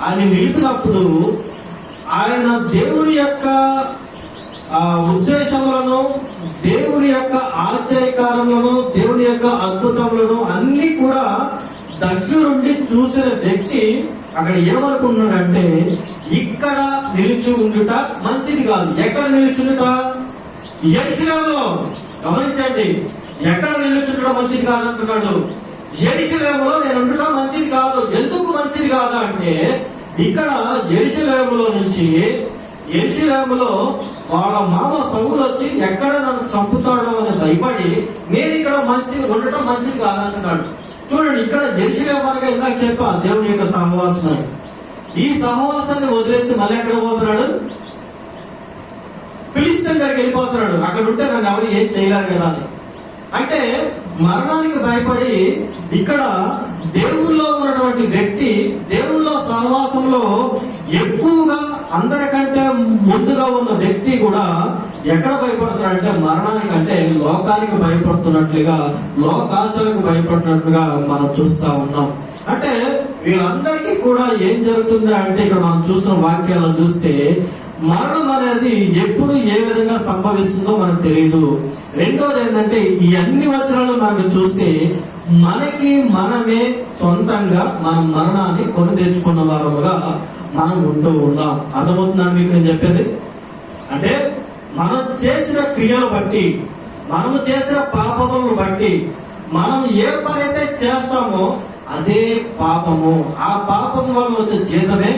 ఆయన నిలిపినప్పుడు ఆయన దేవుని యొక్క ఉద్దేశములను, దేవుని యొక్క ఆశ్చర్యకారములను, దేవుని యొక్క అద్భుతములను అన్ని కూడా దగ్గరుండి చూసిన వ్యక్తి అక్కడ ఏమనుకున్నాడంటే, ఇక్కడ నిలిచి ఉండుట మంచిది కాదు. ఎక్కడ నిలిచుండుట? యెరూషలేములో. గమనించండి, ఎక్కడ నిలిచుండటం మంచిది కాదు అంటున్నాడు. యెరూషలేములో నేను ఉండటం మంచిది కాదు. ఎందుకు మంచిది కాదు అంటే, ఇక్కడ యెరూషలేములో నుంచి యెరూషలేములో వాళ్ళ మామ సౌలు వచ్చి ఎక్కడ నన్ను చంపుతాడో అని భయపడి నేను ఇక్కడ ఉండటం మంచిది కాదంటున్నాడు. చూడండి, ఇక్కడ యెరూషలేము అనగా ఇందాక చెప్పా దేవుని యొక్క సహవాసం. ఈ సహవాసాన్ని వదిలేసి మళ్ళీ ఎక్కడ పోతున్నాడు? ఫిలిష్తీయుల దగ్గరికి వెళ్ళిపోతున్నాడు. అక్కడ ఉంటే నన్ను ఎవరు ఏం చేయలేరు కదా అని. అంటే మరణానికి భయపడి ఇక్కడ దేవుల్లో ఉన్నటువంటి వ్యక్తి, దేవుల్లో సహవాసంలో ఎక్కువగా అందరికంటే ముందుగా ఉన్న వ్యక్తి కూడా ఎక్కడ భయపడుతున్నాడంటే మరణానికి, అంటే లోకానికి భయపడుతున్నట్లుగా, లోకాశలకు భయపడుతున్నట్లుగా మనం చూస్తా ఉన్నాం. అంటే వీళ్ళందరికీ కూడా ఏం జరుగుతుంది అంటే, ఇక్కడ మనం చూసిన వాక్యాలు చూస్తే మరణం అనేది ఎప్పుడు ఏ విధంగా సంభవిస్తుందో మనకు తెలియదు. రెండోది ఏంటంటే, ఈ అన్ని వచనాలు మనం చూస్తే మనకి మనమే సొంతంగా మన మరణాన్ని కొని తెచ్చుకున్న వారముగా మనం ఉంటూ ఉన్నాం. అర్థమవుతున్నాను మీకు నేను చెప్పేది? అంటే మనం చేసిన క్రియలు బట్టి, మనము చేసిన పాపములను బట్టి, మనం ఏ పని అయితే చేస్తామో అదే పాపము. ఆ పాపము వల్ల వచ్చే జీతమే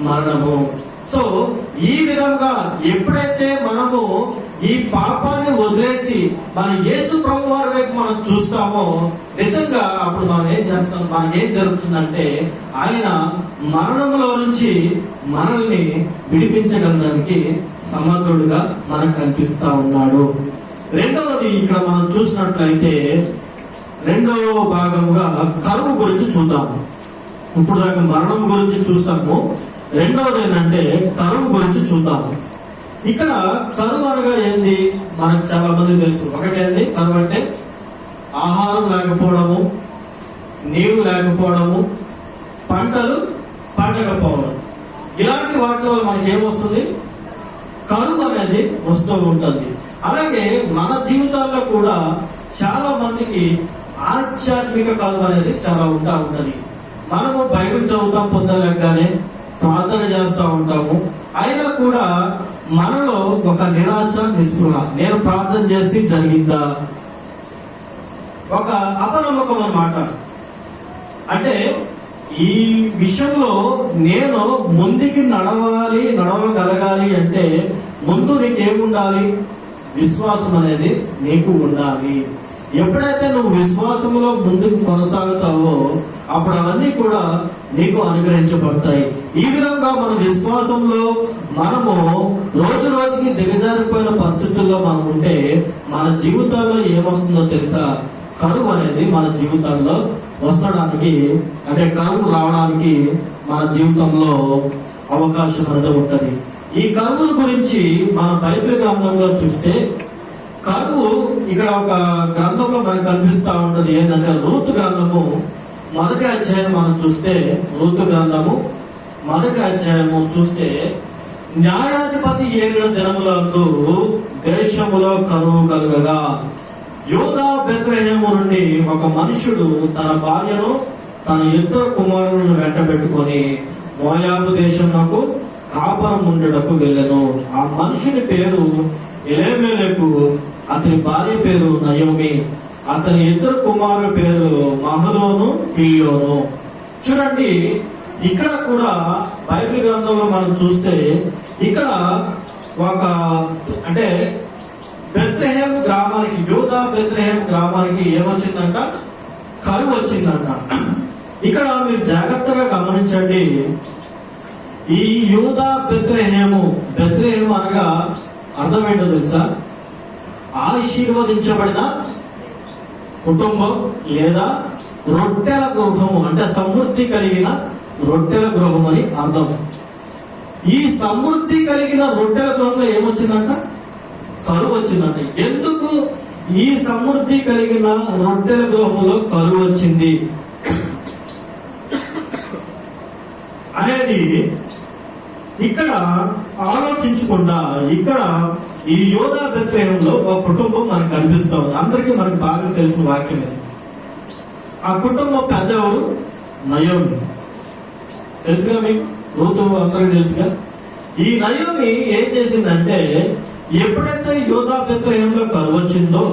మరణము. సో ఈ విధంగా ఎప్పుడైతే మనము ఈ పాపాన్ని వదిలేసి మన యేసు ప్రభు వారి వైపు మనం చూస్తామో, నిజంగా అప్పుడు మనం ఏం చేస్తాం? మనకి ఏం జరుగుతుందంటే, ఆయన మరణంలో నుంచి మనల్ని విడిపించగలడానికి సమర్థుడుగా మనకు కనిపిస్తా ఉన్నాడు. రెండవది ఇక్కడ మనం చూసినట్లయితే, రెండవ భాగంగా కరువు గురించి చూద్దాము. ఇప్పుడు దాకా మరణం గురించి చూసాము. రెండవది ఏంటంటే కరువు గురించి చూద్దాము. ఇక్కడ కరువు అనగా ఏంది మనకు చాలా మంది తెలుసు. ఒకటేంది కరువు అంటే? ఆహారం లేకపోవడము, నీరు లేకపోవడము, పంటలు పండకపోవడం. ఇలాంటి వాటి వల్ల మనకి ఏమొస్తుంది? కరువు అనేది వస్తూ ఉంటుంది. అలాగే మన జీవితాల్లో కూడా చాలా మందికి ఆధ్యాత్మిక కరువు అనేది చాలా ఉంటది. మనము బైబిల్ చదువుతాం, పొందలేకగానే ప్రార్థన చేస్తూ ఉంటాము. అయినా కూడా మనలో ఒక నిరాశ, నిస్పృహ. నేను ప్రార్థన చేస్తే జరిగిందా? ఒక అపనమ్మకం అన్నమాట. అంటే ఈ విషయంలో నేను ముందుకి నడవగలగాలి అంటే ముందు నీకేముండాలి? విశ్వాసం అనేది నీకు ఉండాలి. ఎప్పుడైతే నువ్వు విశ్వాసంలో ముందుకు కొనసాగుతావో అప్పుడు అవన్నీ కూడా నీకు అనుగ్రహించబడతాయి. ఈ విధంగా మన విశ్వాసంలో మనము రోజు రోజుకి దిగజారిపోయిన పరిస్థితుల్లో మనం ఉంటే మన జీవితాల్లో ఏమొస్తుందో తెలుసా? కరువు అనేది మన జీవితాల్లో వస్తడానికి, అంటే కరువు రావడానికి మన జీవితంలో అవకాశం అనేది ఉంటుంది. ఈ కరువుల గురించి మన బైబిల్ గ్రంథంలో చూస్తే, కరువు ఇక్కడ ఒక గ్రంథంలో మనకు కనిపిస్తా ఉంటుంది. ఏంటంటే రూతు గ్రంథము 1వ అధ్యాయం మనం చూస్తే, రూతు గ్రంథము 1వ అధ్యాయము చూస్తే, న్యాయాధిపతి ఏలిన దినములందు దేశములో కరువు కలుగగా యోదా బెత్లెహేము నుండి ఒక మనుషుడు తన భార్యను తన ఇద్దరు కుమారులను వెంటబెట్టుకొని మోయాబు దేశమునకు కాపురం ఉండటకు వెళ్ళెను. ఆ మనుషుని పేరు ఎలీమెలెకు, అతని భార్య పేరు నయోమి, అతని ఇద్దరు కుమారుల పేరు మహలోను, కిల్యోను. చూడండి, ఇక్కడ కూడా బైబిల్ గ్రంథంలో మనం చూస్తే ఇక్కడ ఒక అంటే బెత్లెహేం గ్రామానికి, యూదా బెత్లెహేం గ్రామానికి ఏమొచ్చిందంట? కరువు వచ్చిందంట. ఇక్కడ మీరు జాగ్రత్తగా గమనించండి. ఈ యూదా బెత్లెహేము, బెత్లెహేము అనగా అర్థం ఏంటో తెలుసా? ఆశీర్వదించబడిన కుటుంబం లేదా రొట్టెల గృహము, అంటే సమృద్ధి కలిగిన రొట్టెల గృహం అని అర్థం. ఈ సమృద్ధి కలిగిన రొట్టెల గృహంలో ఏమొచ్చిందంట? కరువు వచ్చిందంట. ఎందుకు ఈ సమృద్ధి కలిగిన రొట్టెల గృహంలో కరువు వచ్చింది అనేది ఇక్కడ ఆలోచించకుండా ఇక్కడ ఈ యోదా బెత్లెహేంలో ఒక కుటుంబం మనకు కనిపిస్తూ ఉంది. అందరికీ మనకు బాగా తెలిసిన వాక్యం ఇది. ఆ కుటుంబం పెద్ద ఎవరు? నయోమి. తెలుసుగా మీకు? రూతు అందరికీ తెలుసుగా. ఈ నయోమి ఏం చేసిందంటే, ఎప్పుడైతే యోదా బెత్లెహేంలో కరువు వచ్చిందో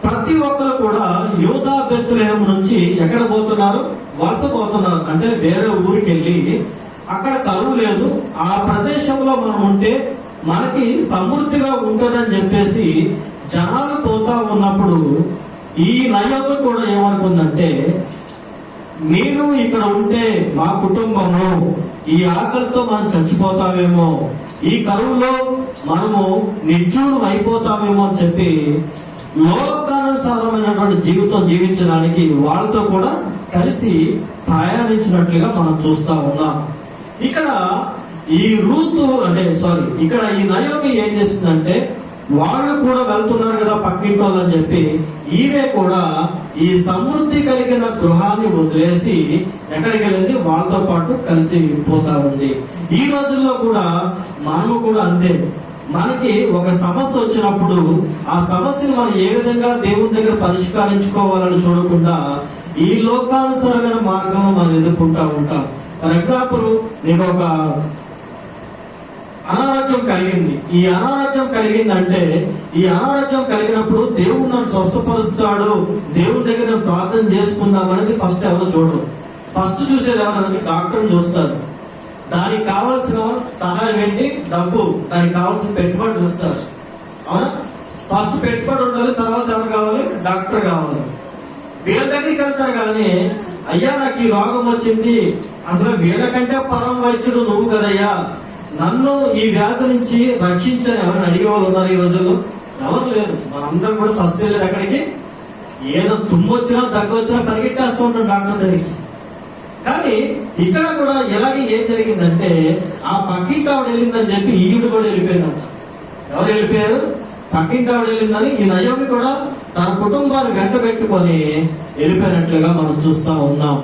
ప్రతి ఒక్కరు కూడా యోదా బెత్లెహేం నుంచి ఎక్కడ పోతున్నారు? వలస పోతున్నారు. అంటే వేరే ఊరికి వెళ్ళి అక్కడ కరువు లేదు, ఆ ప్రదేశంలో మనం ఉంటే మనకి సమృద్ధిగా ఉంటుందని చెప్పేసి జనాలు పోతా ఉన్నప్పుడు ఈ నయోమి కూడా ఏమనుకుందంటే, నేను ఇక్కడ ఉంటే మా కుటుంబము ఈ ఆకలితో మనం చచ్చిపోతామేమో, ఈ కరువులో మనము నిర్జీవం అయిపోతామేమో అని చెప్పి లోకానుసారమైనటువంటి జీవితం జీవించడానికి వాళ్ళతో కూడా కలిసి ప్రయాణించినట్లుగా మనం చూస్తా ఉన్నాం. ఇక్కడ ఈ రూతు ఇక్కడ ఈ నయోమి ఏం చేస్తుందంటే, వాళ్ళు కూడా వెళ్తున్నారు కదా పక్కింటి వాళ్ళు అని చెప్పి ఈమె కూడా ఈ సమృద్ధి కలిగిన గృహాన్ని వదిలేసి ఎక్కడికి వెళ్ళింది? వాళ్ళతో పాటు కలిసి పోతా ఉంది. ఈ రోజుల్లో కూడా మనము కూడా అంతే. మనకి ఒక సమస్య వచ్చినప్పుడు ఆ సమస్యను మనం ఏ విధంగా దేవుని దగ్గర పరిష్కరించుకోవాలని చూడకుండా ఈ లోకానుసారమైన మార్గం మనం ఎదుర్కొంటా ఉంటాం. ఫర్ ఎగ్జాంపుల్, నీకు ఒక అనారోగ్యం కలిగింది. ఈ అనారోగ్యం కలిగిందంటే, ఈ అనారోగ్యం కలిగినప్పుడు దేవుడు నన్ను స్వస్థపరుస్తాడు, దేవుని దగ్గర నేను ప్రార్థన చేసుకుందాం అనేది ఫస్ట్ ఎవరు చూడరు. ఫస్ట్ చూసేది ఎవరనేది డాక్టర్ని చూస్తారు. దానికి కావాల్సిన సహాయం ఏంటి? డబ్బు. దానికి కావాల్సిన పెట్టుబడి చూస్తారు. అవునా? ఫస్ట్ పెట్టుబడి ఉండాలి, తర్వాత ఎవరు కావాలి? డాక్టర్ కావాలి. వీళ్ళ దగ్గరికి వెళ్తారు కానీ, అయ్యా నాకు ఈ రోగం వచ్చింది, అసలు వీళ్ళకంటే పరం వైద్యుడు నువ్వు కదయ్యా, నన్ను ఈ వ్యాధి నుంచి రక్షించని ఎవరిని అడిగే వాళ్ళు ఉన్నారు ఈ రోజుల్లో? ఎవరు లేరు. మనందరం కూడా ఫస్ట్ వెళ్ళేది అక్కడికి, ఏదో తుమ్మొచ్చినా దగ్గొచ్చినా పరిగెట్టేస్తూ ఉంటాం డాక్టర్ దగ్గరికి. కానీ ఇక్కడ కూడా ఎలాగే ఏం జరిగిందంటే, ఆ పక్కింటి ఆవిడ వెళ్ళిందని చెప్పి ఈవిడ కూడా వెళ్ళిపోయిందంట. ఎవరు వెళ్ళిపోయారు? పక్కింటి ఆవిడ వెళ్ళిందని ఈ నయోమి కూడా తన కుటుంబాన్ని వెంట పెట్టుకొని వెళ్ళిపోయినట్లుగా మనం చూస్తా ఉన్నాం.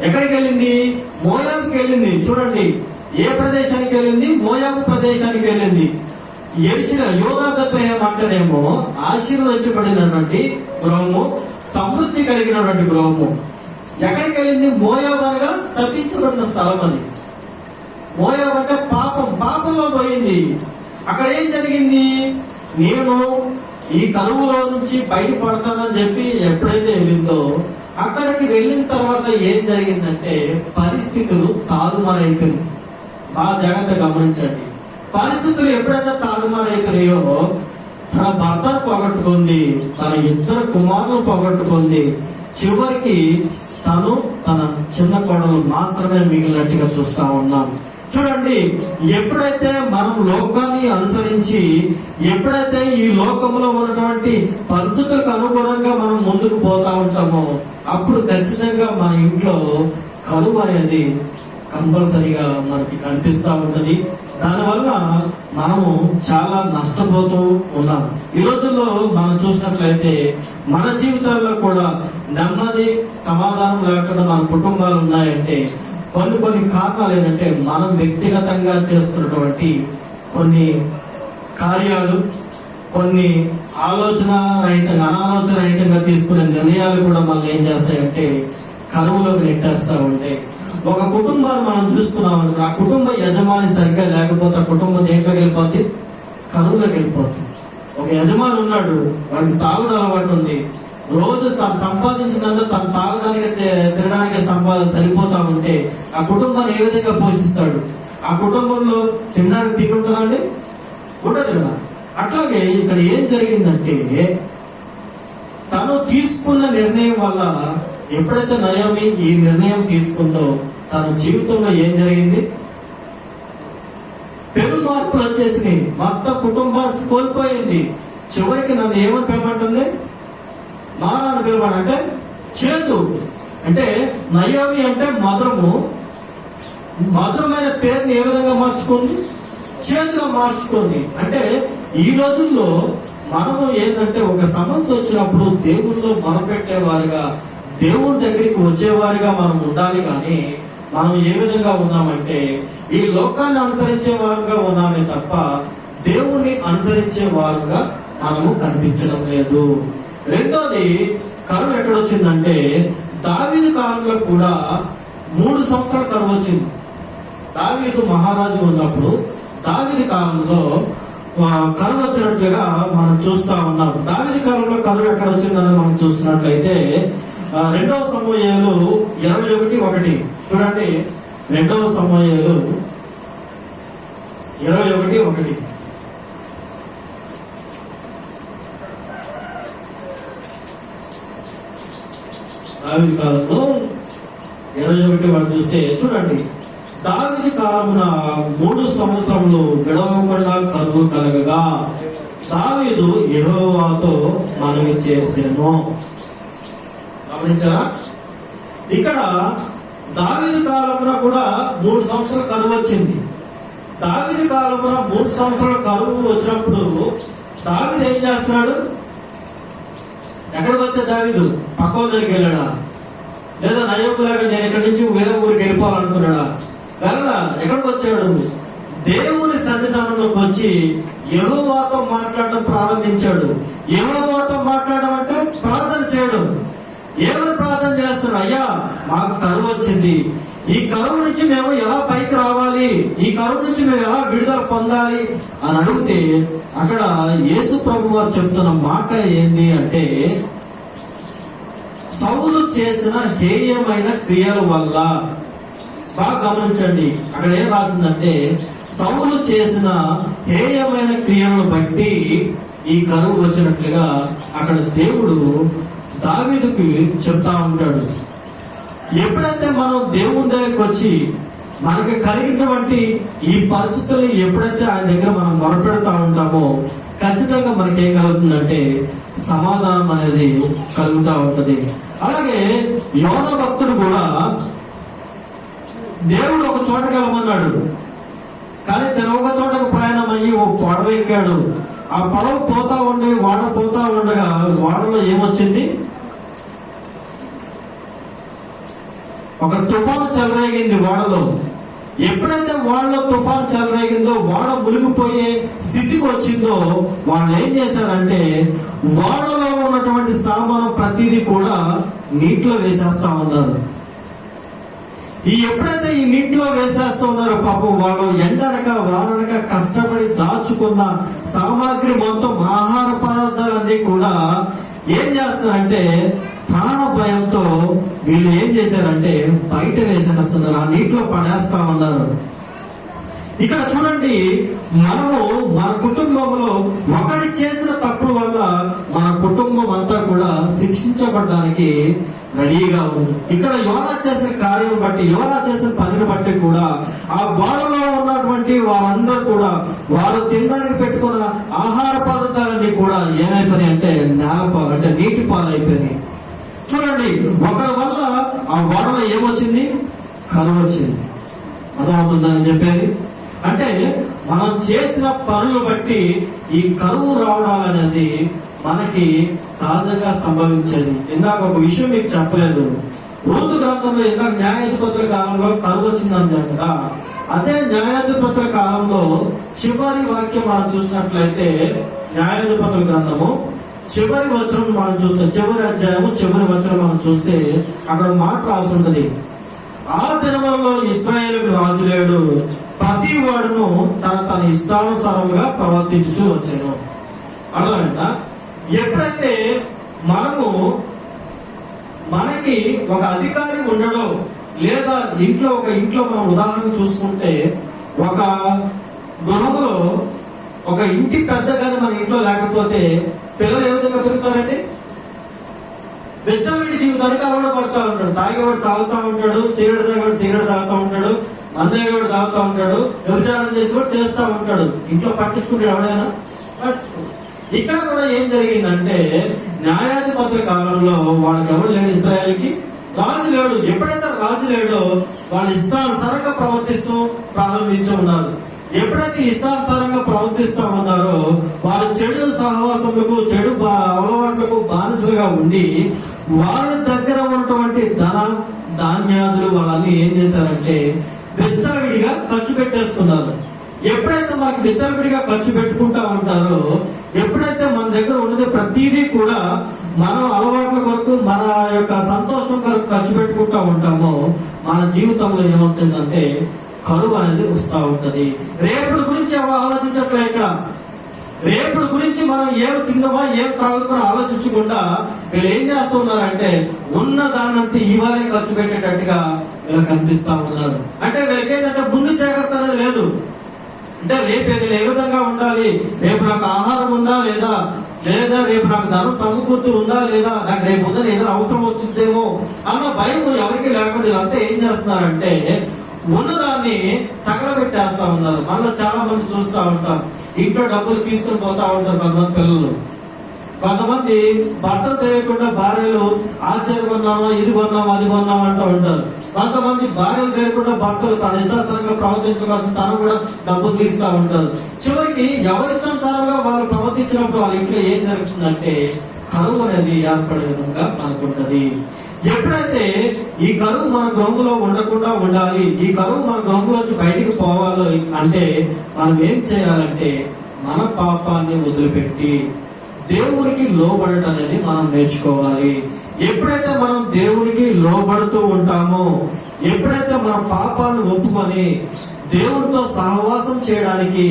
ఎక్కడికి వెళ్ళింది? మోయాబుకి వెళ్ళింది. చూడండి, ఏ ప్రదేశానికి వెళ్ళింది? మోయాబు ప్రదేశానికి వెళ్ళింది. యోదా బెత్లెహేం అంటేనేమో ఆశీర్వదించబడినటువంటి గృహము, సమృద్ధి కలిగినటువంటి గృహము. ఎక్కడికి వెళ్ళింది? మోయాబు అనగా శపించబడిన స్థలం. అది మోయాబు అంటే పాపంలో పోయింది. అక్కడ ఏం జరిగింది? నేను ఈ కరువులో నుంచి బయటపడతానని చెప్పి ఎప్పుడైతే వెళ్ళిందో, అక్కడికి వెళ్ళిన తర్వాత ఏం జరిగిందంటే పరిస్థితులు తారుమారైపోయింది. బాగా జాగ్రత్తగా గమనించండి. పరిస్థితులు ఎప్పుడైతే తారుమారైపోయాయో, తన భర్తను పోగొట్టుకుంది, తన ఇద్దరు కుమారులను పోగొట్టుకుంది, చివరికి తను తన చిన్న కోడలు మాత్రమే మిగిలినట్టుగా చూస్తా ఉన్నాం. చూడండి, ఎప్పుడైతే మనం లోకాన్ని అనుసరించి, ఎప్పుడైతే ఈ లోకంలో ఉన్నటువంటి పరిస్థితులకు అనుగుణంగా మనం ముందుకు పోతా ఉంటామో, అప్పుడు ఖచ్చితంగా మన ఇంట్లో కరువు అనేది కంపల్సరీగా మనకి కనిపిస్తూ ఉంటుంది. దానివల్ల మనము చాలా నష్టపోతూ ఉన్నాం. ఈ రోజుల్లో మనం చూసినట్లయితే మన జీవితాల్లో కూడా నెమ్మది సమాధానం లేకుండా మన కుటుంబాలు ఉన్నాయంటే కొన్ని కారణాలు ఏంటంటే, మనం వ్యక్తిగతంగా చేస్తున్నటువంటి కొన్ని కార్యాలు, కొన్ని ఆలోచన రహితంగా అనాలోచన రహితంగా తీసుకునే నిర్ణయాలు కూడా మనల్ని ఏం చేస్తాయంటే కరువులోకి నెట్టేస్తూ ఉంటాయి. ఒక కుటుంబాన్ని మనం చూసుకున్నాం అనుకో, ఆ కుటుంబ యజమాని సరిగ్గా లేకపోతే ఆ కుటుంబం దేంట్లోకి వెళ్ళిపోద్ది? కరువులోకి వెళ్ళిపోద్ది. ఒక యజమాని ఉన్నాడు, వాడికి తాగుడు అలవాటు ఉంది, రోజు తను సంపాదించినందుకు తను తాగడానికి తినడానికి సంపాదన సరిపోతా ఉంటే ఆ కుటుంబాన్ని ఏ విధంగా పోషిస్తాడు? ఆ కుటుంబంలో తినడానికి తిండి ఉంటుందా అండి? ఉండదు కదా. అట్లాగే ఇక్కడ ఏం జరిగిందంటే తను తీసుకున్న నిర్ణయం వల్ల ఎప్పుడైతే నయోమి ఈ నిర్ణయం తీసుకుందో తన జీవితంలో ఏం జరిగింది? పెను మార్పులు వచ్చేసినాయి. మొత్తం కుటుంబాన్ని కోల్పోయింది. చివరికి నన్ను ఏమని పిలవమంటుంది? మారాన్ని పిలవమంటే చేదు. అంటే నయోమి అంటే మధురము, మధురమైన పేరుని ఏ విధంగా మార్చుకుంది? చేదుగా మార్చుకుంది. అంటే ఈ రోజుల్లో మనము ఏంటంటే ఒక సమస్య వచ్చినప్పుడు దేవుల్లో మొరపెట్టేవారుగా, దేవుని దగ్గరికి వచ్చేవారిగా మనం ఉండాలి. కానీ మనం ఏ విధంగా ఉన్నామంటే ఈ లోకాన్ని అనుసరించే వారుగా ఉన్నామే తప్ప దేవుణ్ణి అనుసరించే వారుగా మనము కనిపించడం లేదు. రెండోది, కరువు ఎక్కడొచ్చిందంటే దావీదు కాలంలో కూడా 3 సంవత్సరాల కరువు వచ్చింది. దావీదు మహారాజు ఉన్నప్పుడు దావీదు కాలంలో కరువు వచ్చినట్లుగా మనం చూస్తా ఉన్నాం. దావీదు కాలంలో కరువు ఎక్కడ వచ్చిందని మనం చూస్తున్నట్లయితే 2వ సమూయేలు 21:1 చూడండి. 2వ సమూయేలు 21:1. దావీదు కాలంలో 21:1 చూస్తే చూడండి. దావీదు కాలమున 3 సంవత్సరములు విడవకుండా కరువు కలగగా దావీదు యెహోవాతో మనవి చేసెను. గమనించారా? ఇక్కడ దావీదు కాలమున కూడా 3 సంవత్సరాల కరువు వచ్చింది. దావీదు కాలమున 3 సంవత్సరాల కరువు వచ్చినప్పుడు దావీదు ఏం చేస్తున్నాడు? ఎక్కడికి వచ్చే దావీదు? పక్క దగ్గరికి వెళ్ళాడా? లేదా నయోకులాగా నేను ఇక్కడి నుంచి వేరే ఊరికి వెళ్ళిపోవాలనుకున్నాడా? వెళ్ళా. ఎక్కడికి వచ్చాడు? దేవుని సన్నిధానంలోకి వచ్చి యెహోవాతో మాట్లాడడం ప్రారంభించాడు. యెహోవాతో మాట్లాడడం అంటే ప్రార్థన చేయడం. ఏమని ప్రార్థన చేస్తాడు? అయ్యా, మాకు కరువు వచ్చింది, ఈ కరువు నుంచి మేము ఎలా పైకి రావాలి, ఈ కరువు నుంచి మేము ఎలా విడుదల పొందాలి అని అడిగితే అక్కడ యేసు ప్రభు వారు చెప్తున్న మాట ఏంది అంటే, సౌలు చేసిన హేయమైన క్రియల వల్ల. బాగా గమనించండి, అక్కడ ఏం రాసిందంటే సౌలు చేసిన హేయమైన క్రియలను బట్టి ఈ కరువు వచ్చినట్లుగా అక్కడ దేవుడు దావీదుకి చెప్తా ఉంటాడు. ఎప్పుడైతే మనం దేవుని దగ్గరికి వచ్చి మనకి కలిగినటువంటి ఈ పరిస్థితుల్ని ఎప్పుడైతే ఆయన దగ్గర మనం మొరపెడతా ఉంటామో ఖచ్చితంగా మనకి ఏం కలుగుతుందంటే సమాధానం అనేది కలుగుతూ ఉంటుంది. అలాగే యోనా భక్తుడు కూడా దేవుడు ఒక చోటకి వెళ్ళమన్నాడు, కానీ తను ఒక చోటకు ప్రయాణం అయ్యి ఓ పడవ ఎక్కాడు. ఆ పడవ పోతా ఉండి వాడ పోతా ఉండగా వాడలో ఏమొచ్చింది? ఒక తుఫాను చెలరేగింది వాడలో. ఎప్పుడైతే వాడలో తుఫాను చెలరేగిందో, వాడ మునిగిపోయే స్థితికి వచ్చిందో వాళ్ళు ఏం చేశారంటే వాడలో ఉన్నటువంటి సామాను ప్రతిదీ కూడా నీటిలో వేసేస్తా ఉన్నారు. ఎప్పుడైతే ఈ నీటిలో వేసేస్తూ ఉన్నారో పాపం వాళ్ళు ఎండనక వాననక కష్టపడి దాచుకున్న సామాగ్రి మొత్తం ఆహార పదార్థాలన్నీ కూడా ఏం చేస్తారంటే ప్రాణ భయంతో వీళ్ళు ఏం చేశారంటే బయట వేసేస్తున్నారు, ఆ నీటిలో పడేస్తా ఉన్నారు. ఇక్కడ చూడండి, మనము మన కుటుంబంలో ఒకటి చేసిన తప్పు వల్ల మన కుటుంబం అంతా కూడా శిక్షించబడడానికి రెడీగా ఉంది. ఇక్కడ యోనా చేసిన కార్యం బట్టి, యోనా చేసిన పనిని బట్టి కూడా ఆ వాడలో ఉన్నటువంటి వారందరూ కూడా వారు తినడానికి పెట్టుకున్న ఆహార పదార్థాలన్నీ కూడా ఏమైపోయినాయి అంటే నేలపాలు, అంటే నీటి పాలు అయిపోయినాయి. చూడండి, ఒకరి వల్ల ఆ వాడలో ఏమొచ్చింది? కరువు వచ్చింది. అర్థమవుతుందని చెప్పేది అంటే మనం చేసిన పనులు బట్టి ఈ కరువు రావడాలనేది మనకి సహజంగా సంభవించేది. ఇందాక ఒక విషయం మీకు చెప్పలేదు. రూతు గ్రంథంలో ఇందాక న్యాయాధిపతుల కాలంలో కరువు వచ్చిందని కదా, అదే న్యాయాధిపతుల కాలంలో చివరి వాక్యం మనం చూసినట్లయితే న్యాయాధిపతుల గ్రంథము చివరి వచనం మనం చూస్తే, చివరి అధ్యాయము చివరి వచనం మనం చూస్తే అక్కడ మాట రాసి ఉంటుంది, ఆ దినములలో ఇశ్రాయేలుకు రాజు లేడు, ప్రతి వాడును తన ఇష్టానుసారంగా ప్రవర్తించుచూ వచ్చాను. అర్థమైందా? ఎప్పుడైతే మనకి ఒక అధికారి ఉండడో, లేదా ఇంట్లో మనం ఉదాహరణ చూసుకుంటే, ఒక గృహంలో ఒక ఇంటి పెద్ద కానీ మన ఇంట్లో లేకపోతే పిల్లలు ఏ విధంగా పెరుగుతారండి? వెచ్చవిడి జీవితానికి అలవాటు పడుతూ ఉంటాడు. తాగేవాడు తాగుతూ ఉంటాడు, సిగరెట్ తాగుతూ ఉంటాడు, మందేవాడు తాగుతూ ఉంటాడు, వ్యభిచారం చేసేవాడు చేస్తూ ఉంటాడు. ఇంట్లో పట్టించుకుంటే ఎవడైనా పట్టించుకుంటాడు. ఇక్కడ కూడా ఏం జరిగిందంటే, న్యాయాధిపతుల కాలంలో వాళ్ళకి ఎవరు లేడు, ఇశ్రాయేలుకి రాజు లేడు. ఎప్పుడైతే రాజు లేడో వాళ్ళు ఇష్టానుసారంగా ప్రవర్తిస్తూ ప్రారంభించి ఉన్నారు. ఎప్పుడైతే ఇష్టానుసారంగా ప్రవర్తిస్తూ ఉన్నారో వాళ్ళు చెడు సహవాసములకు, చెడు అలవాట్లకు బానిసలుగా ఉండి వారి దగ్గర ఉన్నటువంటి ధాన్యాదులు వాళ్ళని ఏం చేశారంటే విచ్చలవిడిగా ఖర్చు పెట్టేస్తున్నారు. ఎప్పుడైతే మనకి విచ్చలవిడిగా ఖర్చు పెట్టుకుంటా ఉంటారో, ఎప్పుడైతే మన దగ్గర ఉన్నది ప్రతిదీ కూడా మనం అలవాట్ల కొరకు, మన యొక్క సంతోషం కొరకు ఖర్చు పెట్టుకుంటా ఉంటామో, మన జీవితంలో ఏమవుతుందంటే కరువు అనేది వస్తూ ఉంటది. రేపటి గురించి ఆలోచించట్లే. ఇక్కడ రేపటి గురించి మనం ఏం తిన్నామా, ఏం త్రాగుతామో ఆలోచించకుండా వీళ్ళు ఏం చేస్తున్నారంటే ఉన్న దాన్నంతా ఇవాళే ఖర్చు పెట్టేటట్టుగా వీళ్ళు కనిపిస్తా ఉన్నారు. అంటే వీళ్ళకి ఏంటంటే ముందు జాగ్రత్త అనేది లేదు. అంటే రేపు నేను ఏ విధంగా ఉండాలి, రేపు నాకు ఆహారం ఉందా లేదా, రేపు నాకు ధనం సమకూర్తి ఉందా లేదా, నాకు రేపు పొద్దున ఏదైనా అవసరం వచ్చిందేమో అన్న భయం ఎవరికి లేకుండా వీళ్ళంతా ఏం చేస్తున్నారంటే ఉన్నదాన్ని తగలబెట్టేస్తా ఉన్నారు. మళ్ళీ చాలా మంది చూస్తూ ఉంటాం, ఇంట్లో డబ్బులు తీసుకుని పోతా ఉంటారు కొంతమంది పిల్లలు. కొంతమంది బట్టలు తెలియకుండా భార్యలు ఆచార్య కొన్నామా, ఇది కొన్నామా, అది కొన్నామా అంటూ ఉంటారు. కొంతమంది భార్యలు తెలియకుండా భర్తలు తన ఇష్టానుసారంగా ప్రవర్తించవలసిన తను కూడా డబ్బులు తీస్తూ ఉంటారు. చివరికి ఎవరిష్టానుసారంగా వాళ్ళు ప్రవర్తించినప్పుడు వాళ్ళ ఇంట్లో ఏం జరుగుతుందంటే కరువు అనేది ఏర్పడే విధంగా అనుకుంటది. ఎప్పుడైతే ఈ కరువు మన గృహంలో ఉండకుండా ఉండాలి, ఈ కరువు మన గృహంలోంచి బయటికి పోవాలి అంటే మనం ఏం చేయాలంటే మన పాపాన్ని వదిలిపెట్టి దేవునికి లోబడటం అనేది మనం నేర్చుకోవాలి. ఎప్పుడైతే మనం దేవునికి లోబడుతూ ఉంటామో, ఎప్పుడైతే మన పాపాలను ఒప్పుకొని దేవునితో సహవాసం చేయడానికి,